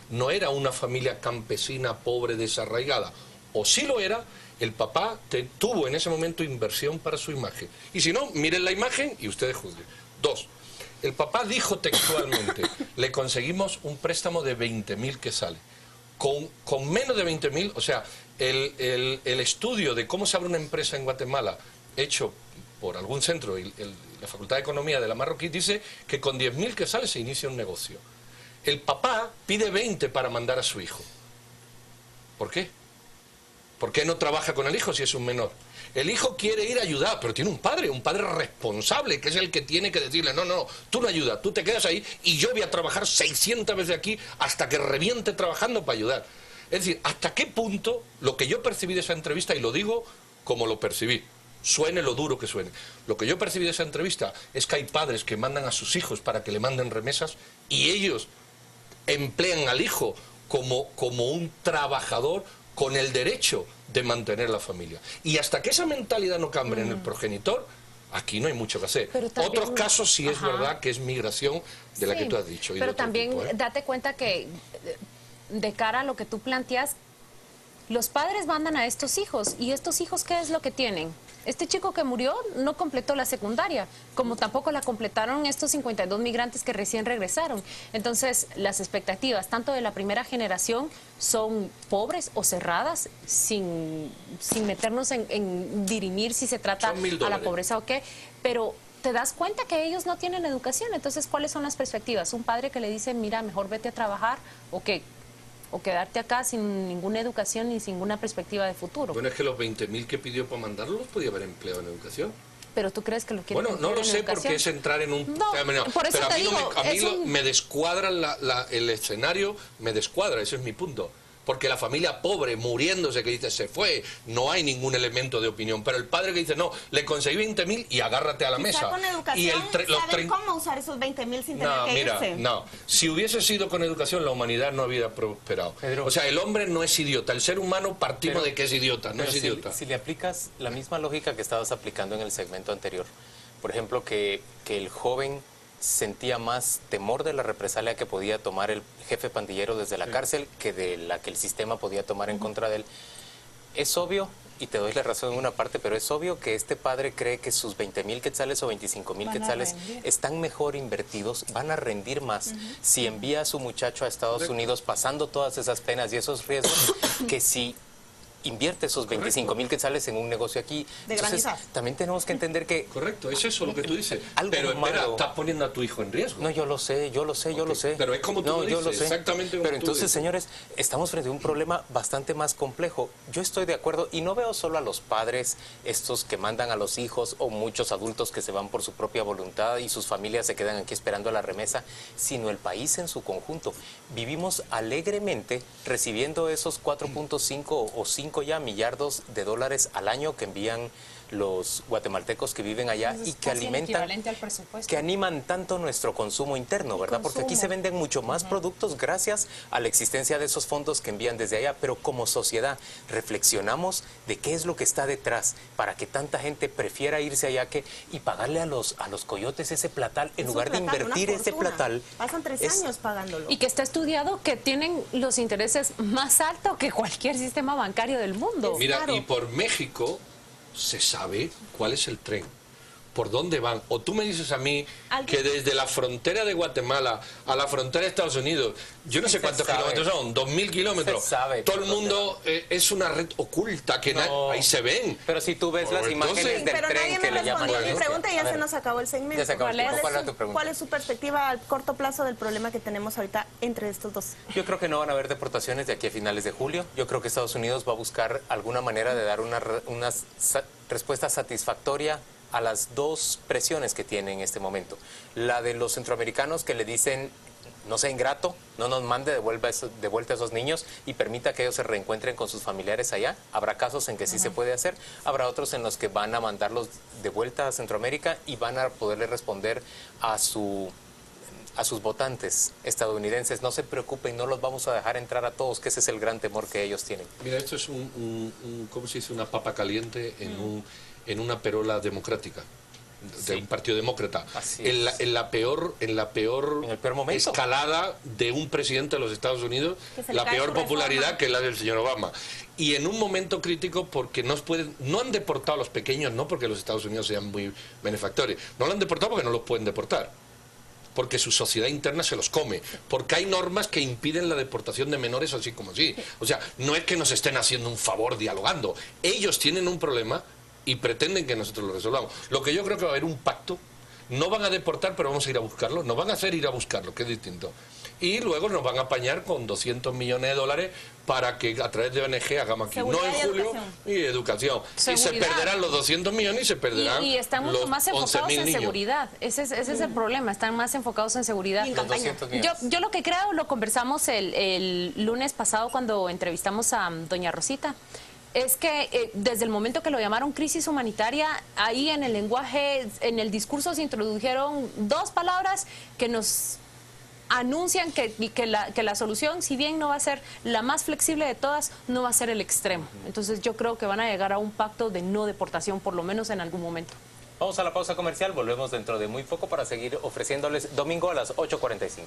No era una familia campesina, pobre, desarraigada. O sí lo era, el papá tuvo en ese momento inversión para su imagen. Y si no, miren la imagen y ustedes juzguen. 2. El papá dijo textualmente, le conseguimos un préstamo de 20.000 que sale. Con menos de 20.000, o sea, el estudio de cómo se abre una empresa en Guatemala, hecho por algún centro, la Facultad de Economía de la Marroquí, dice que con 10.000 que sale se inicia un negocio. El papá pide 20 para mandar a su hijo. ¿Por qué? ¿Por qué no trabaja con el hijo si es un menor? El hijo quiere ir a ayudar, pero tiene un padre responsable, que es el que tiene que decirle, no, no, tú no ayudas, tú te quedas ahí y yo voy a trabajar 600 veces aquí hasta que reviente trabajando para ayudar. Es decir, ¿hasta qué punto lo que yo percibí de esa entrevista, y lo digo como lo percibí, suene lo duro que suene, lo que yo percibí de esa entrevista es que hay padres que mandan a sus hijos para que le manden remesas y ellos emplean al hijo como un trabajador con el derecho de mantener la familia. Y hasta que esa mentalidad no cambie en el progenitor, aquí no hay mucho que hacer. También, otros casos sí es verdad que es migración de la que tú has dicho. Pero también tipo, date cuenta que de cara a lo que tú planteas, los padres mandan a estos hijos, y estos hijos, ¿qué es lo que tienen? Este chico que murió no completó la secundaria, como tampoco la completaron estos 52 migrantes que recién regresaron. Entonces, las expectativas, tanto de la primera generación, son pobres o cerradas, sin meternos en dirimir si se trata a la pobreza o qué, pero te das cuenta que ellos no tienen educación. Entonces, ¿cuáles son las perspectivas? Un padre que le dice, mira, mejor vete a trabajar, o quedarte acá sin ninguna educación ni sin ninguna perspectiva de futuro. Bueno, es que los 20.000 que pidió para mandarlo los podía haber empleado en educación. ¿Pero tú crees que lo quieren emplear en educación? Bueno, no lo sé porque es entrar en un... No, por eso pero te digo, a mí me descuadra el escenario, me descuadra, ese es mi punto. Porque la familia pobre, muriéndose, que dice, se fue, no hay ningún elemento de opinión. Pero el padre que dice, no, le conseguí 20.000 y agárrate a la mesa. Con educación, ¿saben cómo usar esos 20.000 sin tener que irse? No, si hubiese sido con educación, la humanidad no hubiera prosperado. Pedro, o sea, el hombre no es idiota, el ser humano partimos de que es idiota, no es idiota. Si le aplicas la misma lógica que estabas aplicando en el segmento anterior, por ejemplo, que el joven sentía más temor de la represalia que podía tomar el jefe pandillero desde la cárcel que de la que el sistema podía tomar en contra de él. Es obvio, y te doy la razón en una parte, pero es obvio que este padre cree que sus 20.000 quetzales o 25.000 quetzales están mejor invertidos, van a rendir más si envía a su muchacho a Estados Unidos pasando todas esas penas y esos riesgos que si invierte esos 25.000 quetzales en un negocio aquí. Entonces, también tenemos que entender que... Correcto, es eso lo que tú dices. Pero espera, estás poniendo a tu hijo en riesgo. No, yo lo sé. Pero es como tú lo dices, exactamente como Pero entonces, señores, estamos frente a un problema bastante más complejo. Yo estoy de acuerdo, y no veo solo a los padres, estos que mandan a los hijos, o muchos adultos que se van por su propia voluntad y sus familias se quedan aquí esperando a la remesa, sino el país en su conjunto. Vivimos alegremente recibiendo esos 4.5 o 5 ya millardos de dólares al año que envían los guatemaltecos que viven allá y que alimentan, que animan tanto nuestro consumo interno, ¿verdad? Porque aquí se venden mucho más productos gracias a la existencia de esos fondos que envían desde allá, pero como sociedad reflexionamos de qué es lo que está detrás para que tanta gente prefiera irse allá y pagarle a los coyotes ese platal en lugar de invertir ese platal. Pasan 3 años pagándolo. Y que está estudiado que tienen los intereses más altos que cualquier sistema bancario del mundo. Mira, y por México se sabe cuál es el tren, por dónde van. O tú me dices a mí que desde la frontera de Guatemala a la frontera de Estados Unidos, yo no sé cuántos kilómetros son, 2.000 kilómetros. Todo el mundo es una red oculta que ahí se ven. Pero si tú ves las imágenes del tren que le llaman. Mi pregunta ya se nos acabó el segmento. ¿Cuál es su perspectiva a corto plazo del problema que tenemos ahorita entre estos dos? Yo creo que no van a haber deportaciones de aquí a finales de julio. Yo creo que Estados Unidos va a buscar alguna manera de dar una respuesta satisfactoria a las dos presiones que tiene en este momento. La de los centroamericanos que le dicen, no sea ingrato, no nos mande de vuelta a esos niños y permita que ellos se reencuentren con sus familiares allá. Habrá casos en que sí se puede hacer, habrá otros en los que van a mandarlos de vuelta a Centroamérica y van a poderle responder a sus votantes estadounidenses. No se preocupen, no los vamos a dejar entrar a todos, que ese es el gran temor que ellos tienen. Mira, esto es ¿cómo se dice? Una papa caliente en una perola democrática de un partido demócrata. En la peor escalada de un presidente de los Estados Unidos, la peor popularidad que la del señor Obama. Y en un momento crítico porque no han deportado a los pequeños, no porque los Estados Unidos sean muy benefactores, no lo han deportado porque no los pueden deportar, porque su sociedad interna se los come, porque hay normas que impiden la deportación de menores así como así. O sea, no es que nos estén haciendo un favor dialogando, ellos tienen un problema y pretenden que nosotros lo resolvamos. Lo que yo creo que va a haber un pacto, no van a deportar, pero vamos a ir a buscarlo, nos van a hacer ir a buscarlo, que es distinto. y luego nos van a apañar con 200 millones de dólares para que a través de ONG hagamos aquí, no en julio, y educación. Y se perderán los 200 millones y se perderán y están mucho los más enfocados en niños. Seguridad. Ese es el problema, están más enfocados en seguridad. Yo lo que creo, lo conversamos el lunes pasado cuando entrevistamos a doña Rosita, es que desde el momento que lo llamaron crisis humanitaria, ahí en el lenguaje, en el discurso se introdujeron dos palabras que nos anuncian que la solución, si bien no va a ser la más flexible de todas, no va a ser el extremo. Entonces yo creo que van a llegar a un pacto de no deportación, por lo menos en algún momento. Vamos a la pausa comercial, volvemos dentro de muy poco para seguir ofreciéndoles domingo a las 8:45.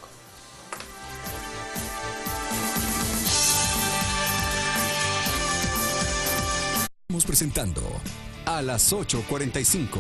Estamos presentando a las 8:45.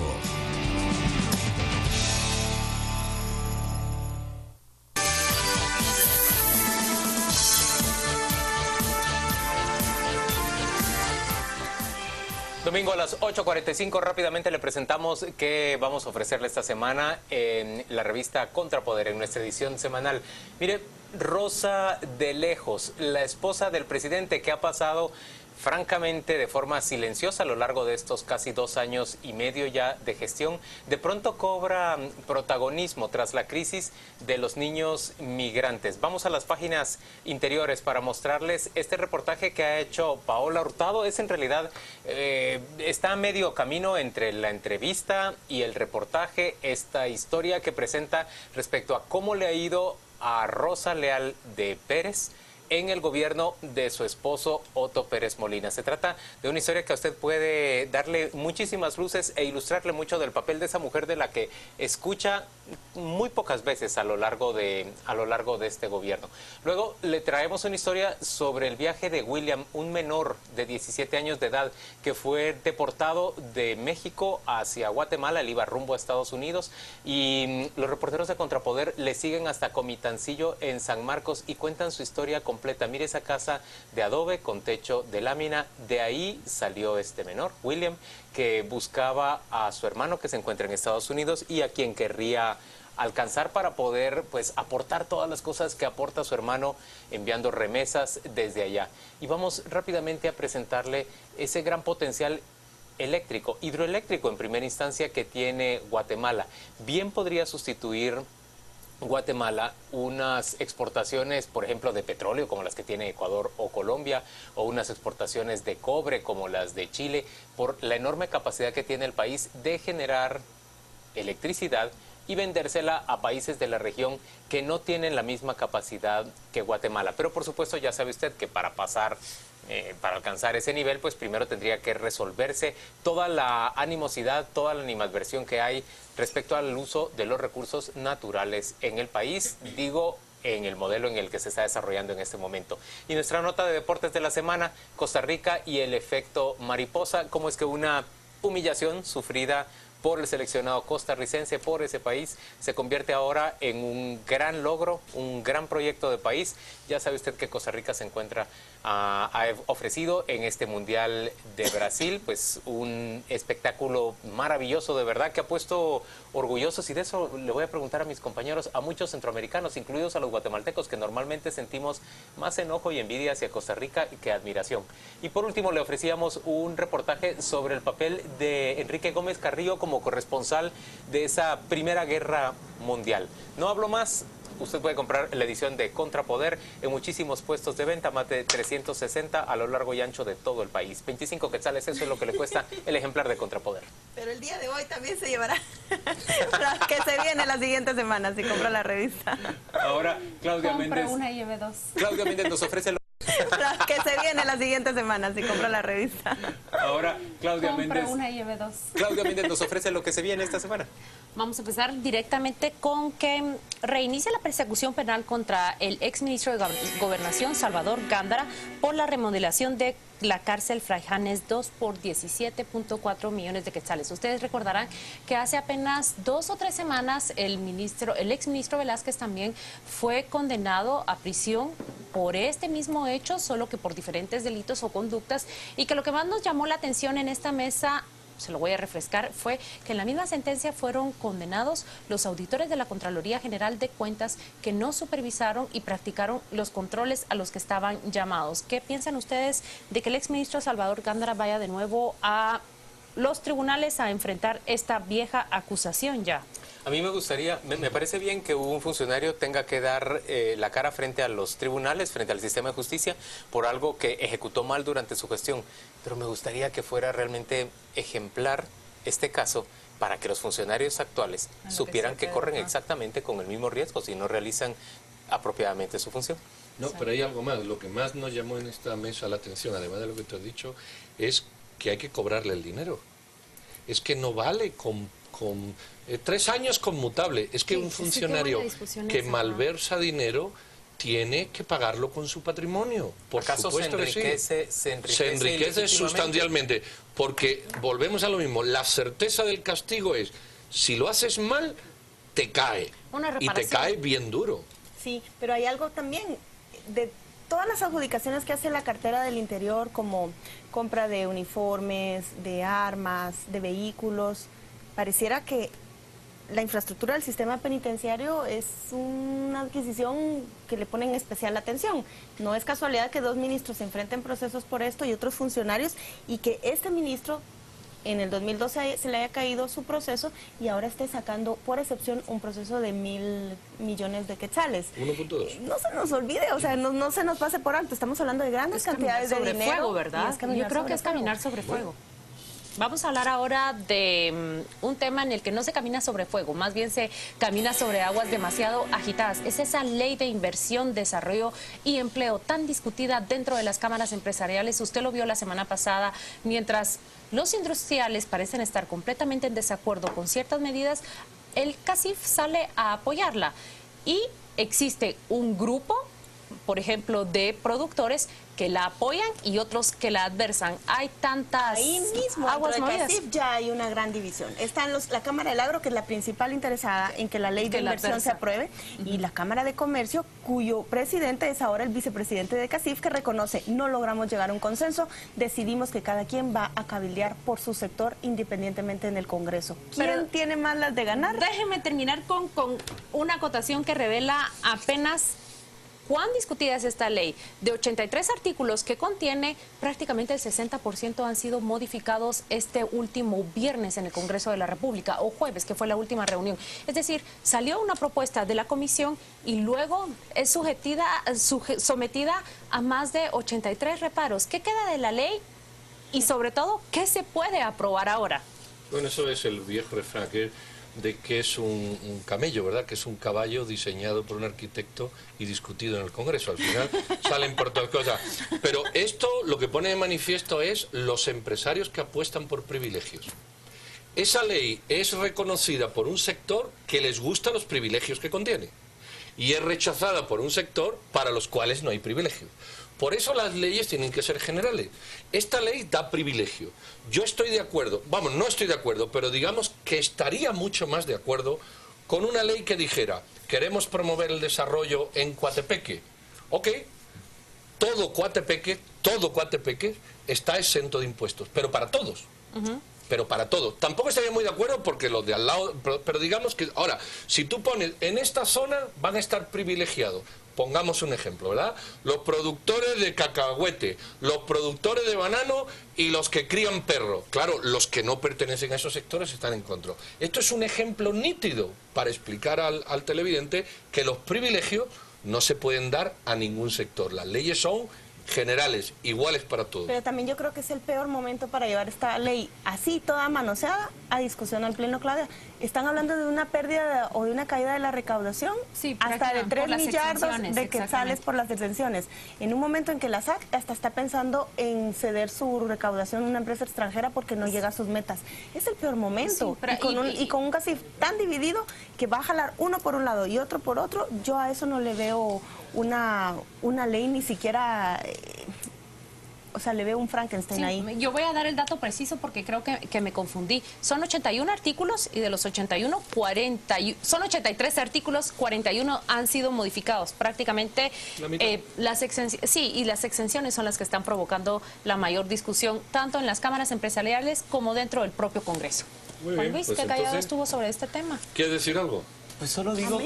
Domingo a las 8:45, rápidamente le presentamos qué vamos a ofrecerle esta semana en la revista Contrapoder, en nuestra edición semanal. Mire, Rosa de Lejos, la esposa del presidente, que ha pasado francamente de forma silenciosa a lo largo de estos casi 2 años y medio ya de gestión, de pronto cobra protagonismo tras la crisis de los niños migrantes. Vamos a las páginas interiores para mostrarles este reportaje que ha hecho Paola Hurtado. Es en realidad, está a medio camino entre la entrevista y el reportaje, esta historia que presenta respecto a cómo le ha ido a Rosa Leal de Pérez en el gobierno de su esposo Otto Pérez Molina. Se trata de una historia que a usted puede darle muchísimas luces e ilustrarle mucho del papel de esa mujer de la que escucha muy pocas veces a lo largo de este gobierno. Luego le traemos una historia sobre el viaje de William, un menor de 17 años de edad que fue deportado de México hacia Guatemala. Él iba rumbo a Estados Unidos y los reporteros de Contrapoder le siguen hasta Comitancillo en San Marcos y cuentan su historia completa. Mire esa casa de adobe con techo de lámina. De ahí salió este menor, William, que buscaba a su hermano que se encuentra en Estados Unidos y a quien querría alcanzar para poder pues aportar todas las cosas que aporta su hermano enviando remesas desde allá. Y vamos rápidamente a presentarle ese gran potencial eléctrico, hidroeléctrico en primera instancia, que tiene Guatemala. Bien podría sustituir Guatemala unas exportaciones, por ejemplo, de petróleo como las que tiene Ecuador o Colombia, o unas exportaciones de cobre como las de Chile, por la enorme capacidad que tiene el país de generar electricidad y vendérsela a países de la región que no tienen la misma capacidad que Guatemala. Pero por supuesto ya sabe usted que para alcanzar ese nivel, pues primero tendría que resolverse toda la animosidad, toda la animadversión que hay respecto al uso de los recursos naturales en el país, digo, en el modelo en el que se está desarrollando en este momento. Y nuestra nota de deportes de la semana, Costa Rica y el efecto mariposa, cómo es que una humillación sufrida por el seleccionado costarricense, por ese país, se convierte ahora en un gran logro, un gran proyecto de país. Ya sabe usted que Costa Rica se encuentra, ha ofrecido en este Mundial de Brasil, pues un espectáculo maravilloso de verdad, que ha puesto orgullosos, y de eso le voy a preguntar a mis compañeros, a muchos centroamericanos, incluidos a los guatemaltecos, que normalmente sentimos más enojo y envidia hacia Costa Rica que admiración. Y por último le ofrecíamos un reportaje sobre el papel de Enrique Gómez Carrillo como corresponsal de esa Primera Guerra Mundial. No hablo más. Usted puede comprar la edición de Contrapoder en muchísimos puestos de venta, más de 360 a lo largo y ancho de todo el país. 25 quetzales, eso es lo que le cuesta el ejemplar de Contrapoder. Pero el día de hoy también se llevará la que se viene la siguiente semana si compra la revista. Ahora, Claudia Compra Méndez. una y lleve dos. Claudia Méndez nos ofrece La que se viene la siguiente semana si compra la revista. Ahora, Claudia Compra Méndez. una y lleve dos. Claudia Méndez nos ofrece lo que se viene esta semana. Vamos a empezar directamente con que reinicia la persecución penal contra el exministro de Gobernación, Salvador Gándara, por la remodelación de la cárcel Fray Janes 2 por 17.4 millones de quetzales. Ustedes recordarán que hace apenas 2 o 3 semanas el exministro Velázquez también fue condenado a prisión por este mismo hecho, solo que por diferentes delitos o conductas, y que lo que más nos llamó la atención en esta mesa se lo voy a refrescar, fue que en la misma sentencia fueron condenados los auditores de la Contraloría General de Cuentas que no supervisaron y practicaron los controles a los que estaban llamados. ¿Qué piensan ustedes de que el exministro Salvador Gándara vaya de nuevo a los tribunales a enfrentar esta vieja acusación ya? A mí me gustaría, me parece bien que un funcionario tenga que dar la cara frente a los tribunales, frente al sistema de justicia, por algo que ejecutó mal durante su gestión. Pero me gustaría que fuera realmente ejemplar este caso para que los funcionarios actuales supieran que corren exactamente con el mismo riesgo si no realizan apropiadamente su función. No, pero hay algo más. Lo que más nos llamó en esta mesa la atención, además de lo que te has dicho, es que hay que cobrarle el dinero. Es que no vale con 3 años conmutable. Es que un funcionario que malversa dinero tiene que pagarlo con su patrimonio. Por supuesto que sí. Se enriquece sustancialmente. Porque volvemos a lo mismo. La certeza del castigo es, si lo haces mal, te cae. Y te cae bien duro. Sí, pero hay algo también de todas las adjudicaciones que hace la cartera del Interior, como compra de uniformes, de armas, de vehículos. Pareciera que la infraestructura del sistema penitenciario es una adquisición que le ponen especial atención. No es casualidad que 2 ministros se enfrenten procesos por esto y otros funcionarios, y que este ministro en el 2012 se le haya caído su proceso y ahora esté sacando por excepción un proceso de 1.000 millones de quetzales. 1.2. No se nos olvide, o sea, no se nos pase por alto. Estamos hablando de grandes cantidades de dinero. Sobre fuego, ¿verdad? Yo creo que es caminar sobre fuego. Vamos a hablar ahora de un tema en el que no se camina sobre fuego, más bien se camina sobre aguas demasiado agitadas. Es esa ley de inversión, desarrollo y empleo tan discutida dentro de las cámaras empresariales. Usted lo vio la semana pasada, mientras los industriales parecen estar completamente en desacuerdo con ciertas medidas, el CACIF sale a apoyarla. Y existe un grupo, por ejemplo, de productores que la apoyan y otros que la adversan. Hay tantas ahí mismo, aguas movidas. CACIF ya hay una gran división. Está la Cámara del Agro, que es la principal interesada en que la ley de inversión se apruebe, y la Cámara de Comercio, cuyo presidente es ahora el vicepresidente de CACIF, que reconoce: no logramos llegar a un consenso, decidimos que cada quien va a cabildear por su sector independientemente en el Congreso. ¿Quién tiene más las de ganar? Déjeme terminar con una acotación que revela apenas cuán discutida es esta ley. De 83 artículos que contiene, prácticamente el 60% han sido modificados este último viernes en el Congreso de la República, o jueves, que fue la última reunión. Es decir, salió una propuesta de la comisión y luego es sometida a más de 83 reparos. ¿Qué queda de la ley? Y sobre todo, ¿qué se puede aprobar ahora? Bueno, eso es el viejo refrán de que es un camello, ¿verdad? Que es un caballo diseñado por un arquitecto y discutido en el Congreso. Al final salen por todas cosas. Pero esto lo que pone de manifiesto es los empresarios que apuestan por privilegios. Esa ley es reconocida por un sector que les gustan los privilegios que contiene y es rechazada por un sector para los cuales no hay privilegios. Por eso las leyes tienen que ser generales. Esta ley da privilegio. Yo estoy de acuerdo, vamos, no estoy de acuerdo, pero digamos que estaría mucho más de acuerdo con una ley que dijera: queremos promover el desarrollo en Coatepeque. Ok, todo Coatepeque está exento de impuestos, pero para todos. Pero para todos. Tampoco estaría muy de acuerdo porque los de al lado, pero digamos que ahora, si tú pones en esta zona, van a estar privilegiados. Pongamos un ejemplo, ¿verdad? Los productores de cacahuete, los productores de banano y los que crían perro. Claro, los que no pertenecen a esos sectores están en contra. Esto es un ejemplo nítido para explicar al televidente que los privilegios no se pueden dar a ningún sector. Las leyes son generales, iguales para todos. Pero también yo creo que es el peor momento para llevar esta ley así, toda manoseada, a discusión al Pleno, Claudia. Están hablando de una pérdida o de una caída de la recaudación, sí, hasta de 3 millardos de quetzales por las exenciones. En un momento en que la SAC hasta está pensando en ceder su recaudación a una empresa extranjera porque no llega a sus metas. Es el peor momento. Sí, y con un CACIF tan dividido que va a jalar uno por un lado y otro por otro, yo a eso no le veo una ley ni siquiera o sea, le veo un Frankenstein ahí. Yo voy a dar el dato preciso porque creo que me confundí. Son 81 artículos y de los 81, son 83 artículos, 41 han sido modificados. Prácticamente las exenciones son las que están provocando la mayor discusión, tanto en las cámaras empresariales como dentro del propio Congreso. Muy Juan bien, Luis, pues ¿qué callado entonces, estuvo sobre este tema? ¿Quieres decir algo? Pues solo digo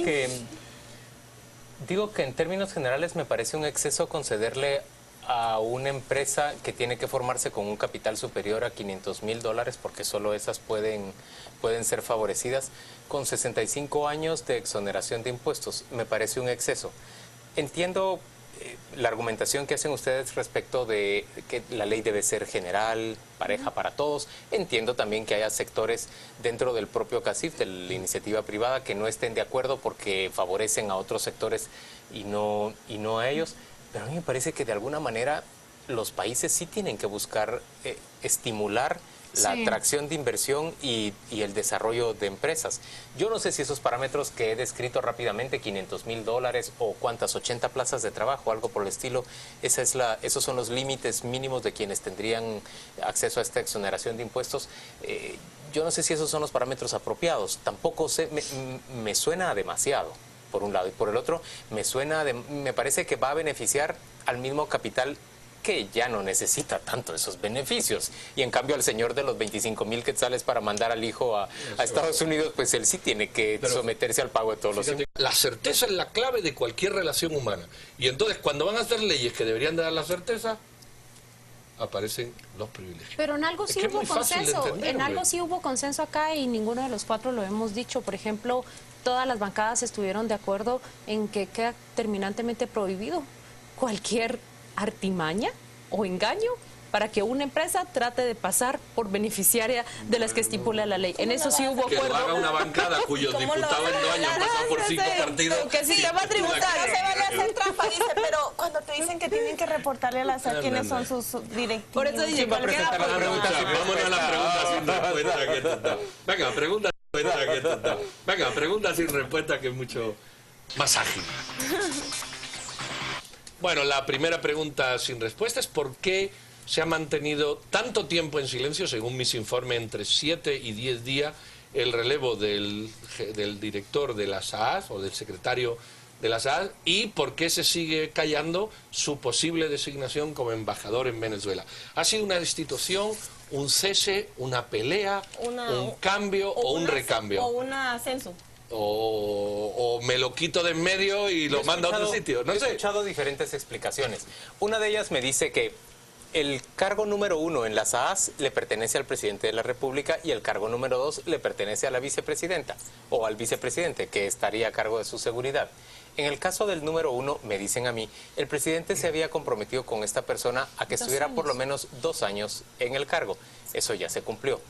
que en términos generales me parece un exceso concederle a una empresa que tiene que formarse con un capital superior a $500,000, porque solo esas pueden ser favorecidas, con 65 años de exoneración de impuestos. Me parece un exceso. Entiendo la argumentación que hacen ustedes respecto de que la ley debe ser general, pareja para todos. Entiendo también que haya sectores dentro del propio CACIF, de la iniciativa privada, que no estén de acuerdo porque favorecen a otros sectores y no a ellos. Pero a mí me parece que de alguna manera los países sí tienen que buscar estimular la atracción de inversión y el desarrollo de empresas. Yo no sé si esos parámetros que he descrito rápidamente, $500,000 o cuántas, 80 plazas de trabajo, algo por el estilo, esos son los límites mínimos de quienes tendrían acceso a esta exoneración de impuestos. Yo no sé si esos son los parámetros apropiados. Tampoco sé, me suena demasiado, por un lado. Y por el otro, me parece que va a beneficiar al mismo capital que ya no necesita tanto esos beneficios. Y en cambio al señor de los 25,000 quetzales para mandar al hijo a Estados Unidos, pues él sí tiene que someterse al pago de todos los impuestos. La certeza es la clave de cualquier relación humana. Y entonces cuando van a hacer leyes que deberían dar la certeza, aparecen los privilegios. Pero en algo sí hubo consenso, sí hubo consenso acá y ninguno de los cuatro lo hemos dicho. Por ejemplo, todas las bancadas estuvieron de acuerdo en que queda terminantemente prohibido cualquier artimaña o engaño para que una empresa trate de pasar por beneficiaria de las que estipula la ley. En eso sí hubo acuerdo. Que lo haga una bancada cuyos diputados en 2 años han pasado por 5 partidos. Que sí, se va a tributar. No se vale hacer trampa, dice, pero cuando te dicen que tienen que reportarle a la SAT quiénes son sus directivos. Por eso dice, vámonos a la pregunta sin respuesta. Que total. Venga, pregunta sin respuesta. Que total. Venga, pregunta sin respuesta, que es mucho más ágil. Bueno, la primera pregunta sin respuesta es ¿por qué se ha mantenido tanto tiempo en silencio, según mis informes, entre 7 y 10 días, el relevo del director de las AAS o del secretario de las AAS, y por qué se sigue callando su posible designación como embajador en Venezuela? ¿Ha sido una destitución, un cese, una pelea, un cambio o un recambio? O un ascenso. O me lo quito de en medio y lo mando a otro sitio. No sé. He escuchado diferentes explicaciones. Una de ellas me dice que el cargo número 1 en las AAS le pertenece al presidente de la República y el cargo número 2 le pertenece a la vicepresidenta o al vicepresidente, que estaría a cargo de su seguridad. En el caso del número 1, me dicen a mí, el presidente se había comprometido con esta persona a que estuviera por lo menos 2 años en el cargo. Eso ya se cumplió.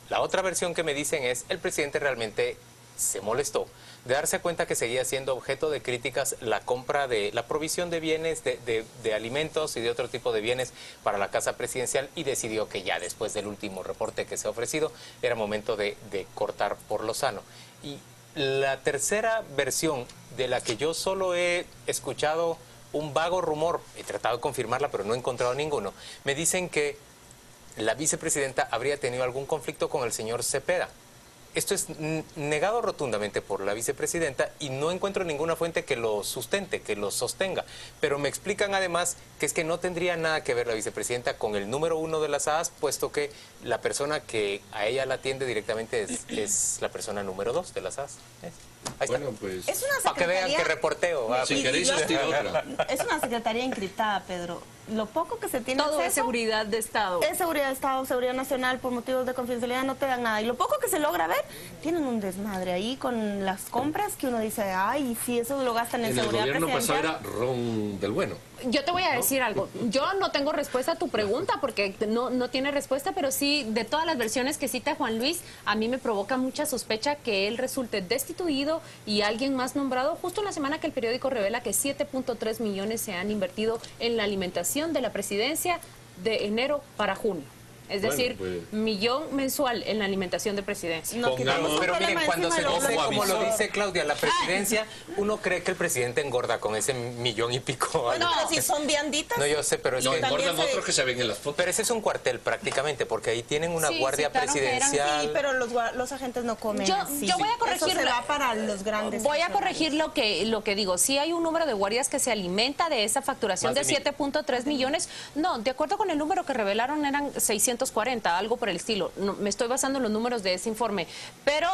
La otra versión que me dicen es, el presidente realmente se molestó de darse cuenta que seguía siendo objeto de críticas la compra de la provisión de bienes, de alimentos y de otro tipo de bienes para la casa presidencial, y decidió que ya después del último reporte que se ha ofrecido era momento de cortar por lo sano. Y la tercera versión, de la que yo solo he escuchado un vago rumor, he tratado de confirmarla pero no he encontrado ninguno, me dicen que la vicepresidenta habría tenido algún conflicto con el señor Cepeda. Esto es negado rotundamente por la vicepresidenta y no encuentro ninguna fuente que lo sustente, que lo sostenga. Pero me explican además que es que no tendría nada que ver la vicepresidenta con el número 1 de las AAS, puesto que la persona que a ella la atiende directamente es la persona número 2 de las AAS. Ahí está. Bueno, pues, es una para que vean que reporteo. Si queréis decir otra. Es una secretaría encriptada, Pedro. Lo poco que se tiene todo acceso, es seguridad de Estado. Es seguridad de Estado, seguridad nacional, por motivos de confidencialidad no te dan nada. Y lo poco que se logra ver, tienen un desmadre ahí con las compras que uno dice, ay, si eso lo gastan en seguridad presidencial. En el gobierno pasado era ron del bueno. Yo te voy a decir algo. Yo no tengo respuesta a tu pregunta porque no tiene respuesta, pero sí, de todas las versiones que cita Juan Luis, a mí me provoca mucha sospecha que él resulte destituido y alguien más nombrado, justo en la semana que el periódico revela que 7.3 millones se han invertido en la alimentación de la presidencia de enero para junio. Es decir, millón mensual en la alimentación de presidencia. No, pero miren, cuando se dice, como lo dice Claudia, la presidencia, uno cree que el presidente engorda con ese millón y pico. Bueno, pero si son vianditas. No, yo sé, pero es que engordan otros que se ven en las fotos. Pero ese es un cuartel prácticamente, porque ahí tienen una guardia presidencial. Sí, pero los agentes no comen. Yo voy a corregir. Eso se va para los grandes. Voy a corregir lo que digo. Sí hay un número de guardias que se alimenta de esa facturación de 7.3 millones. No, de acuerdo con el número que revelaron eran 640, algo por el estilo. No, me estoy basando en los números de ese informe. Pero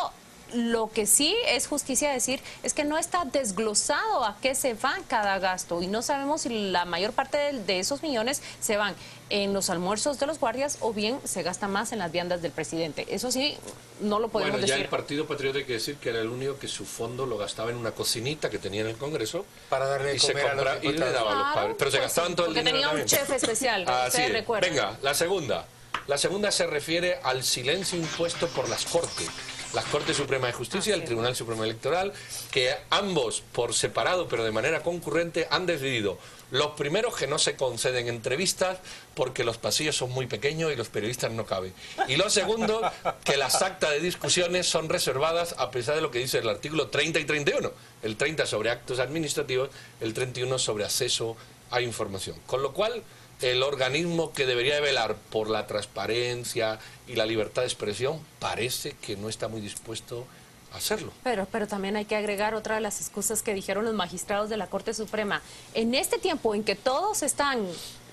lo que sí es justicia decir es que no está desglosado a qué se va cada gasto y no sabemos si la mayor parte de esos millones se van en los almuerzos de los guardias o bien se gasta más en las viandas del presidente. Eso sí, no lo podemos decir. Ya el Partido Patriota, hay que decir que era el único que su fondo lo gastaba en una cocinita que tenía en el Congreso para darle de comer a los diputados. Y le daba a los padres. Pero se gastaban todo el dinero tenía también. Un chef especial, ustedes recuerdan. Venga, la segunda. La segunda se refiere al silencio impuesto por las Cortes. La Corte Suprema de Justicia y el Tribunal Supremo Electoral, que ambos por separado pero de manera concurrente han decidido. Los primeros que no se conceden entrevistas porque los pasillos son muy pequeños y los periodistas no caben. Y los segundos, que las actas de discusiones son reservadas a pesar de lo que dice el artículo 30 y 31. El 30 sobre actos administrativos, el 31 sobre acceso a información. Con lo cual, el organismo que debería de velar por la transparencia y la libertad de expresión parece que no está muy dispuesto a hacerlo. Pero también hay que agregar otra de las excusas que dijeron los magistrados de la Corte Suprema. En este tiempo en que todos están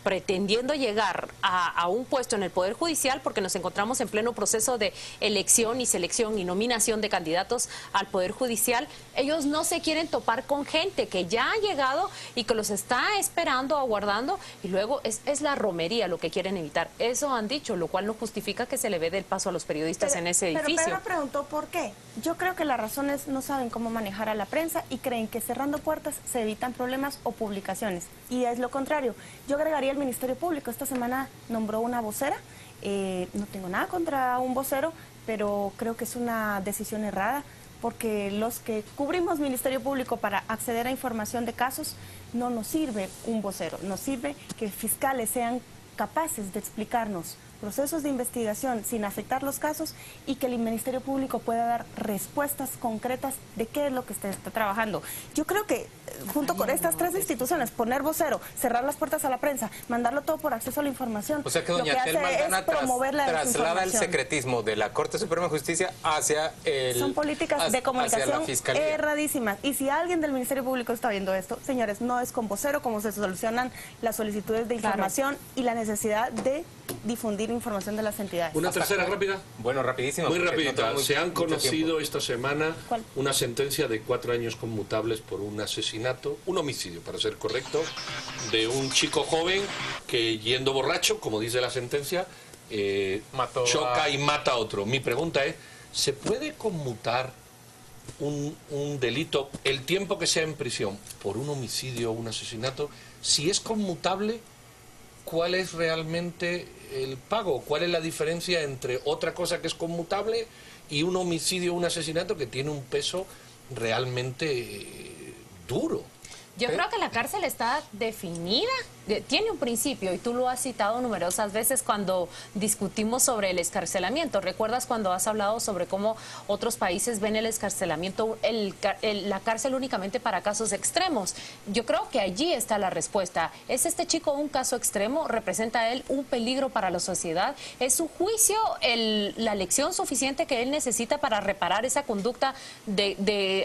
pretendiendo llegar a un puesto en el Poder Judicial, porque nos encontramos en pleno proceso de elección y selección y nominación de candidatos al Poder Judicial, ellos no se quieren topar con gente que ya ha llegado y que los está esperando, aguardando, y luego es la romería lo que quieren evitar. Eso han dicho, lo cual no justifica que se le dé el paso a los periodistas en ese edificio. Pero Pedro preguntó por qué. Yo creo que la razón es no saben cómo manejar a la prensa y creen que cerrando puertas se evitan problemas o publicaciones. Y es lo contrario. Yo agregaría el Ministerio Público. Esta semana nombró una vocera. No tengo nada contra un vocero, pero creo que es una decisión errada, porque los que cubrimos Ministerio Público para acceder a información de casos, no nos sirve un vocero, nos sirve que fiscales sean capaces de explicarnos procesos de investigación sin afectar los casos y que el Ministerio Público pueda dar respuestas concretas de qué es lo que usted está trabajando. Yo creo que junto con estas tres instituciones, poner vocero, cerrar las puertas a la prensa, mandarlo todo por acceso a la información, o sea que lo doña que Telma hace Aldana es promover la desinformación. traslada el secretismo de la Corte Suprema de Justicia hacia el... Son políticas de comunicación erradísimas. Y si alguien del Ministerio Público está viendo esto, señores, no es con vocero como se solucionan las solicitudes de información y la necesidad de difundir información de las entidades. ¿Una tercera rápida? Bueno, rapidísima. Muy rapidita. Se han conocido esta semana una sentencia de 4 años conmutables por un asesinato, un homicidio, para ser correcto, de un chico joven que, yendo borracho, como dice la sentencia, choca y mata a otro. Mi pregunta es, ¿se puede conmutar un delito, el tiempo que sea en prisión, por un homicidio o un asesinato? Si es conmutable, ¿cuál es realmente el pago? ¿Cuál es la diferencia entre otra cosa que es conmutable y un homicidio o un asesinato que tiene un peso realmente duro? Yo creo que la cárcel está definida, tiene un principio, y tú lo has citado numerosas veces cuando discutimos sobre el excarcelamiento. ¿Recuerdas cuando has hablado sobre cómo otros países ven el excarcelamiento, la cárcel únicamente para casos extremos? Yo creo que allí está la respuesta. ¿Es este chico un caso extremo? ¿Representa él un peligro para la sociedad? ¿Es su juicio la lección suficiente que él necesita para reparar esa conducta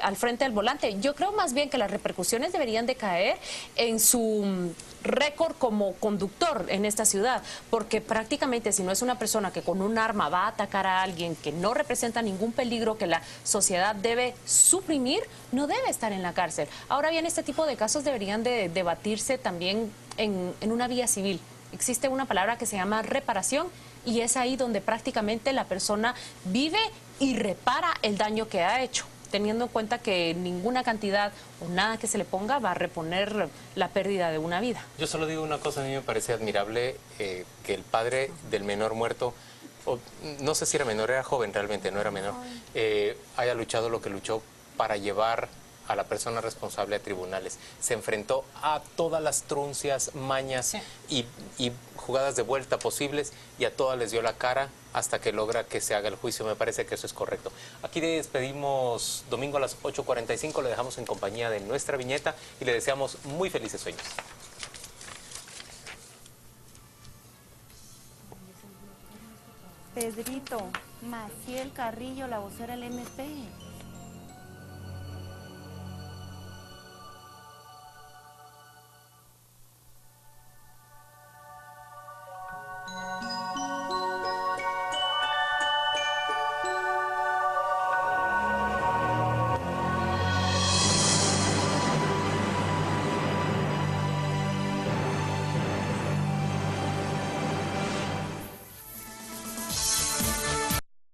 al frente del volante? Yo creo más bien que las repercusiones deberían de caer en su récord como conductor en esta ciudad, porque prácticamente si no es una persona que con un arma va a atacar a alguien que no representa ningún peligro que la sociedad debe suprimir, no debe estar en la cárcel. Ahora bien, este tipo de casos deberían de debatirse también en una vía civil. Existe una palabra que se llama reparación y es ahí donde prácticamente la persona vive y repara el daño que ha hecho, teniendo en cuenta que ninguna cantidad o nada que se le ponga va a reponer la pérdida de una vida. Yo solo digo una cosa, a mí me parece admirable que el padre del menor muerto, no sé si era menor, era joven realmente, no era menor, haya luchado lo que luchó para llevar a la persona responsable a tribunales. Se enfrentó a todas las truncias, mañas y jugadas de vuelta posibles, y a todas les dio la cara hasta que logra que se haga el juicio. Me parece que eso es correcto. Aquí despedimos domingo a las 8:45, le dejamos en compañía de nuestra viñeta y le deseamos muy felices sueños. Pedrito, Maciel Carrillo, la vocera del MP.